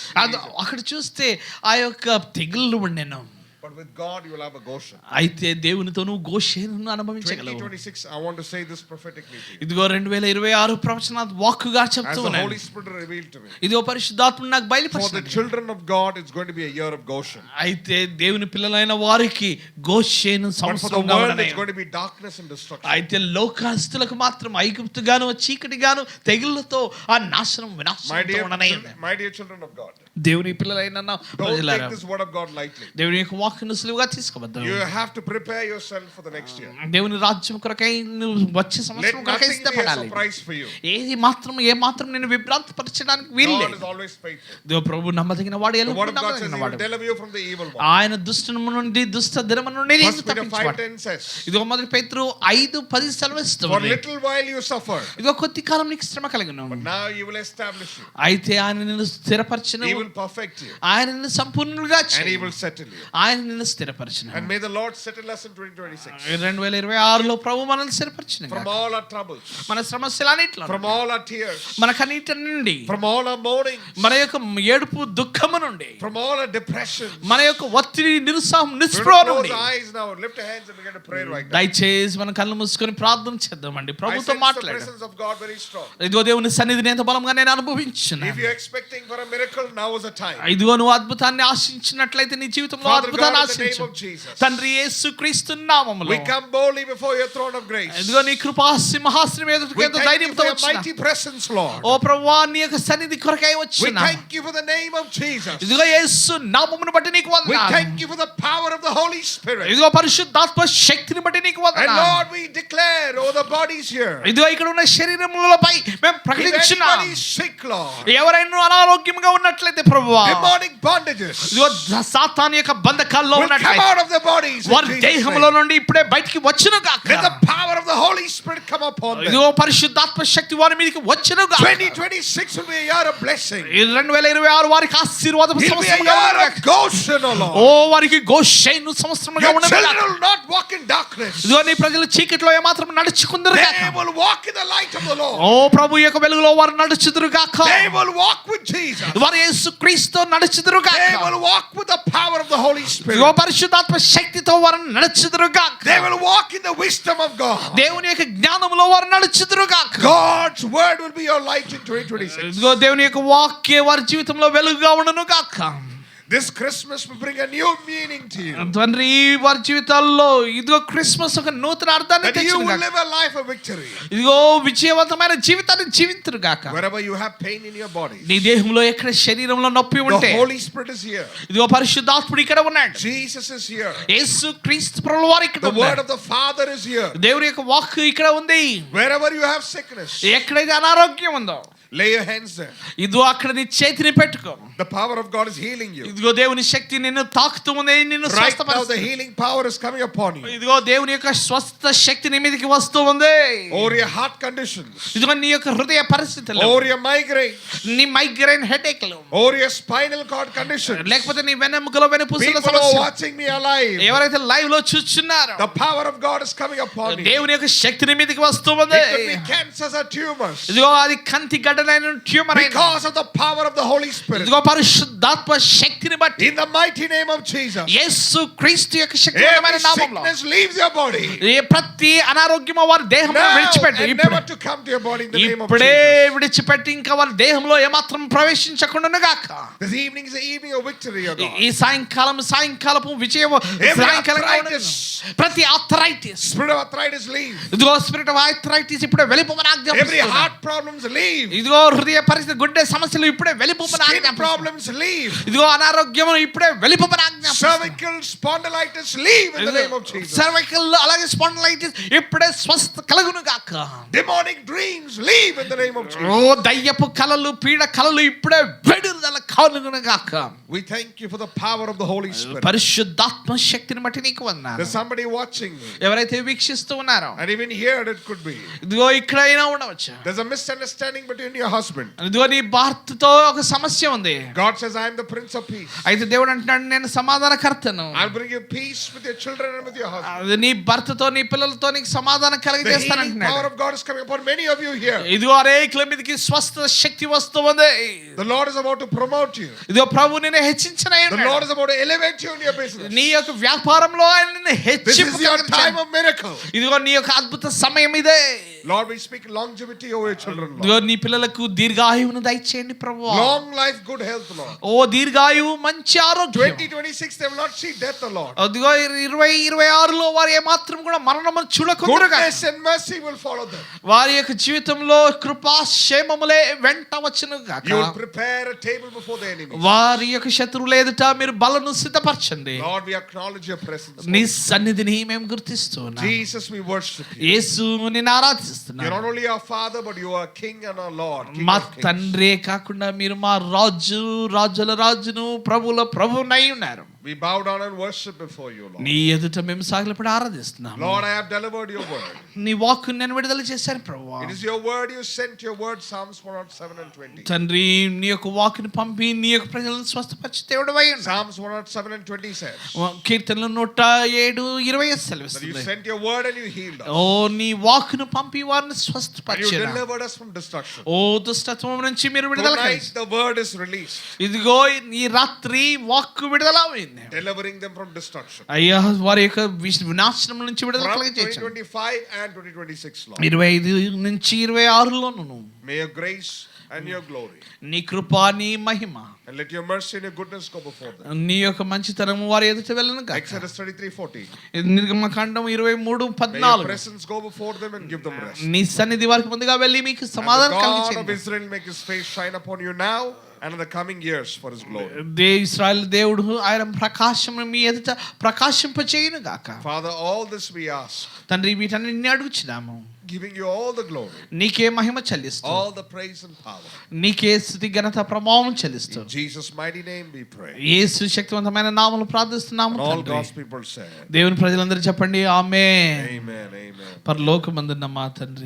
అక్కడ చూస్తే ఆ యొక్క తెగుళ్ళు ఉండెను. But with God you will have a Goshen. అయితే దేవునితో నువ్వు Goshen అనుభవించగలవు. 2026, I want to say this prophetically to you. ఇదిగో 2026 ప్రవచన వాక్కుగా As చెప్తూ the ఉన్నాను. Holy Spirit revealed to me, ఇదిగో పరిశుద్ధాత్ముడు నాకు for the బయలుపరిచాడు. children of God it's going to be a year of Goshen. అయితే దేవుని పిల్లలైన వారికి గోషేను But for the సంవత్సరంగా world ఉండనే. it's going to be darkness and destruction. అయితే లోకస్తులకు మాత్రం ఐగుప్తుగాను చీకటిగాను తెగుళ్ళతో ఆ నాశనం My వినాశనంతో dear, ఉండనే. my dear children of God, దేవుని పిల్లలైన నా don't ప్రజలారా, take this word of God lightly. దేవుని యొక్క వాక్కును సులువుగా తీసుకోవద్దు. You have to prepare yourself for the next year. దేవుని రాజ్యం కొరకై నువ్వు వచ్చే Let సంవత్సరం కొరకై nothing be a సిద్ధపడాలి. surprise for you. ఏది మాత్రం ఏ మాత్రం నేను విభ్రాంతి పరచడానికి God వీల్లేదు. is always faithful. దేవు ప్రభు నమ్మదగిన వాడు, The ఎల్లప్పుడూ word of God says నమ్మదగిన he will వాడు. deliver you from the evil one. ఆయన దుష్టము నుండి దుష్ట దినము నుండి First నీకు Peter తప్పించువాడు. 5:10 says, ఇదిగో మొదటి పేతురు 5:10 for సెలవిస్తుంది. little while you suffered, ఇదిగో కొద్ది కాలం నీకు శ్రమ కలిగిన, but now he will establish you. అయితే ఆయన నిన్ను స్థిరపరచును, He will perfect you. ఆయన నిన్ను సంపూర్ణుడిగా And he చేయను, will settle you. ఆయన నిన్ను స్థిరపరచును. And may the Lord settle us in 2026 2026లో ప్రభు మనల్ని స్థిరపరచును. from all our troubles, మన సమస్యలన్నిటిలో, from all our tears, మన కన్నీటి నుండి, from all our mourning, మన యొక్క ఏడుపు దుఃఖము నుండి, from all our depression. మన యొక్క ఒత్తిడి, నిరుత్సాహం, We're నిస్పృహ going to నుండి. close our eyes now, lift your hands and begin to pray right now. దయచేసి మన కళ్ళు మూసుకొని ప్రార్థన చేద్దామండి. I ప్రభుతో sense the మాట్లాడు. presence of God very strong. ఇదిగో దేవుని సన్నిధిని ఎంత బలంగా నేను అనుభవించున్నాను. If you're expecting for a miracle, now is the time. ఇదిగో నువ్వు అద్భుతాన్ని ఆశించినట్లయితే నీ జీవితంలో Father అద్భుతాన్ని God, in the name ఆశించు. of Jesus, తండ్రి యేసుక్రీస్తు నామములో we come boldly before your throne of grace. ఇదిగో నీ కృపా సింహాసనం ఎదుటకు We ఎంతో thank you ధైర్యంతో for your వచ్చిన mighty presence, Lord. ఓ ప్రభువా, నీ యొక్క సన్నిధి కొరకై We వచ్చిన thank you for the name of Jesus. ఇదిగో యేసు నామమును బట్టి నీకు We వందనాలు. thank you for the power of the Holy Spirit. ఇదిగో పరిశుద్ధాత్మ శక్తిని బట్టి నీకు And వందనాలు. Lord, we declare over the bodies here, ఇదిగో ఇక్కడ ఉన్న శరీరములపై మేము if ప్రకటించున్నాం. anybody is sick, Lord, ఎవరైనా అనారోగ్యంగా ఉన్నట్లయితే ప్రభువా, demonic bondages ఇదిగో సాతాను యొక్క బంధకాల్లో will come ఉన్నట్లయితే out of their bodies. in వారి Jesus' దేహంలో name. నుండి ఇప్పుడే బయటికి వచ్చును గాక. Let the power of the Holy Spirit come upon them. ఇదిగో పరిశుద్ధాత్మ శక్తి వారి మీదకి వచ్చును గాక. 2026 will be a year of blessing. ఈ 2026 వారికి ఆశీర్వాదపు It will be a సంవత్సరంగా year ఉండును of గాక. Goshen, O ఓ Lord. వారికి గోషేను సంవత్సరంగా Your ఉండును children గాక. will not walk in darkness. ఇదిగో నీ ప్రజలు చీకటిలో ఏమాత్రం నడుచుకుందరు గాక. They will walk in the light of the Lord. ఓ ప్రభు యొక్క వెలుగులో వారు నడుచుదురు గాక. They will walk with Jesus. Jesus. వారు యేసుక్రీస్తు నడుచుదురుగాక. They will walk with the power of the Holy Spirit. ఇదిగో పరిశుద్ధాత్మ శక్తితో వారు నడుచుదురుగాక. They will walk in the wisdom of God. దేవుని యొక్క జ్ఞానములో వారు నడుచుదురుగాక. God's word will be your light in 2026. ఇదిగో దేవుని యొక్క వాక్య వారి జీవితంలో వెలుగుగా ఉండును గాక. This Christmas will bring a new meaning to you. తండ్రి వారి జీవితాల్లో ఇదిగో క్రిస్మస్ ఒక నూతన అర్థాన్ని That you తెచ్చును will గాక. live a life of victory. ఇదిగో విజయవంతమైన జీవితాన్ని జీవింతురు గాక. Wherever you have pain in your body, నీ దేహంలో ఎక్కడ శరీరంలో నొప్పి ఉంటే the Holy Spirit is here. ఇదిగో పరిశుద్ధాత్ముడు ఇక్కడ ఉన్నాడు. Jesus is here. యేసు క్రీస్తు ప్రభువు వారు ఇక్కడ The word ఉన్నారు. of the Father is here. దేవుని యొక్క వాక్కు ఇక్కడ ఉంది. Wherever you have sickness, ఎక్కడైతే అనారోగ్యం ఉందో lay your hands there. ఇదిగో అక్కడ నీ చేతిని పెట్టుకో. The power of God is healing you. ఇదిగో దేవుని శక్తి నిన్ను తాకుతూ ఉంది, నిన్ను Right now the స్వస్థపరుస్తుంది. healing power is coming upon you. ఇదిగో దేవుని యొక్క స్వస్థ శక్తి నీ మీదకి వస్తూ ఉంది. Over your heart conditions, ఇదిగో నీ యొక్క హృదయ పరిస్థితులు, over your migraine, నీ మైగ్రేన్ హెడేక్లు, over your spinal cord conditions. లేకపోతే నీ వెన్నెముకలో వెనుపూసల People who are సమస్య, watching me alive, ఎవరైతే లైవ్ లో చూస్తున్నారో the power of God is coming upon you. దేవుని యొక్క శక్తి నీ మీదకి వస్తూ ఉంది. It could be cancers or tumors. ఇదిగో అది కంటి గడ్డలైన ట్యూమర్ అయిన Because of the power of the Holy Spirit. ఇదిగో పరిశుద్ధాత్మ శక్తిని బట్టి In the mighty name of Jesus. యేసు క్రీస్తు యొక్క శక్తిమైన Every నామములో sickness leaves your body. ఏ ప్రతి అనారోగ్యము వారి దేహంలో Now విడిచిపెట్టి and never to come to your body in the name of ఇప్పుడే Jesus. విడిచిపెట్టి ఇంకా వారి దేహంలో ఏమాత్రం ప్రవేశించకుండా గాక. This evening is the evening of victory, O God. ఈ సాయంకాలపు విజయం Every సాయంకాలంగా arthritis. ఉండను. ప్రతి arthritis, Spirit of arthritis leave. ఇదిగో స్పిరిట్ ఆఫ్ ఆర్థరైటిస్ ఇప్పుడే వెళ్ళిపోమని Every ఆజ్ఞాపిస్తున్నాను. heart problems leave. ఇదిగో హృదయ పరిస్థితి, గుండె సమస్యలు ఇప్పుడే వెళ్ళిపోమని Skin ఆజ్ఞాపిస్తున్నాను. problems leave. ఇదిగో అనారోగ్యం ఇప్పుడే వెళ్ళిపోమని ఆజ్ఞాపిస్తున్నాను. Cervical spondylitis leave in the name of Jesus. Cervical అలాగే స్పాండిలైటిస్ ఇప్పుడే స్వస్థ కలుగును గాక. Demonic dreams leave in the name of Jesus. ఓ దయ్యపు కలలు, పీడ కలలు ఇప్పుడే విడుదల కలుగును గాక. We thank you for the power of the Holy Spirit. పరిశుద్ధాత్మ శక్తిని బట్టి నీకు వందనాలు. There's somebody watching me. ఎవరైతే వీక్షిస్తూ ఉన్నారో And even here it could be. ఇదిగో ఇక్కడైనా ఉండవచ్చు. There's a misunderstanding between your husband. ఇదిగో నీ భర్తతో ఒక సమస్య ఉంది. God says, I am the Prince of Peace. అయితే దేవుడు అంటున్నాడు, నేను సమాధానకర్తను. I'll bring you peace with your children and with your husband. అది నీ భర్తతో నీ పిల్లలతో నీకు సమాధానం The కలిగజేస్తాను healing power అంటున్నాడు. of God is coming upon many of you here. ఇదిగో అనేకుల మీదకి స్వస్థ శక్తి వస్తూ ఉంది. The Lord is about to promote you. ఇదిగో ప్రభు నిన్ను హెచ్చించనై The ఉన్నాడు. Lord is about to elevate you in your business. నీ యొక్క వ్యాపారంలో ఆయన నిన్ను This is your time హెచ్చించు. of miracle. ఇదిగో నీ యొక్క అద్భుత సమయం ఇదే. Lord, we speak longevity over your children, Lord. ఇదిగో నీ పిల్లలకు దీర్ఘాయువును దయచేయండి ప్రభువా. Long life, good health, Lord. ఓ దీర్ఘాయువు, మంచి ఆరోగ్యం. 2026, they will not see death, Lord. అదిగో 2026లో వారు ఏమాత్రం కూడా మరణము చూడకుందురుగా. Goodness and mercy will follow them. వారి యొక్క జీవితంలో కృపా క్షేమములే వెంట వచ్చును గాక. You will prepare a table before the enemy. వారి యొక్క శత్రువుల ఎదుట మీరు బలను సిద్ధపరచండి. Lord, we acknowledge your presence. నీ సన్నిధిని మేము గుర్తిస్తున్నాం. Jesus, we worship you. యేసు నిన్ను You're ఆరాధిస్తున్నాం. not only our Father, but you are King and our Lord. King మా of kings. తండ్రే కాకుండా మీరు మా రాజు, రాజుల రాజును, ప్రభుల ప్రభువునై ఉన్నారు. We bow down and worship before you, Lord. నీ ఎదుట మేము సాగిలపడి ఆరాధిస్తున్నాం. Lord, I have delivered your word. నీ వాక్కు నేను విడుదల చేశాను ప్రభువా. It is your word, you sent your word, Psalms 107 and 20. తండ్రి నీ యొక్క వాక్కుని పంపి నీ యొక్క ప్రజలను స్వస్థపరిచి దేవుడవై ఉన్నావు. Psalms 107 and 20 says కీర్తనలు 107:20 that you సెలవిస్తుంది. sent your word and you healed us. ఓ నీ వాక్కును పంపి వారిని And you స్వస్థపరిచారు. delivered us from destruction. ఓ దుష్టత్వం నుంచి మీరు విడుదల Tonight కలిగి. the word is released, ఇదిగో ఈ రాత్రి వాక్కు విడుదల అయింది. delivering them from destruction. అయ్యా వారి యొక్క వినాశనం నుంచి విడుదల From కలిగించు. 2025 and 2026, Lord. 25 నుంచి 26లోను May your grace and your glory నీ కృప, నీ మహిమ, and let your mercy and your goodness go before them. నీ యొక్క మంచితనము వారి ఎదుట వెళ్ళను గాక. Exodus 33:40. నిర్గమకాండం May your 23:14 presence go before them and give them rest. నీ సన్నిధి వారికి ముందుగా వెళ్ళి మీకు And సమాధానం the God of కలిగించండి. Israel make his face shine upon you now and in the coming years for his glory. ఇశ్రాయేలు దేవుడు ఆయన ప్రకాశం మీ ఎదుట ప్రకాశింపచేయును గాక. Father, all this we ask, తండ్రి వీటన్నిటిని అడుగుచున్నాము. giving you all the glory, నీకే మహిమ చెల్లిస్తూ, all the praise and power. నీకే స్తుతి ఘనత ప్రభావం చెల్లిస్తూ, In Jesus' mighty name we pray. యేసు శక్తివంతమైన నామములో ప్రార్థిస్తున్నాము And all తండ్రి. God's people say, దేవుని ప్రజలందరూ చెప్పండి ఆమేన్. Amen, amen. పరలోకమందున్న మా తండ్రి.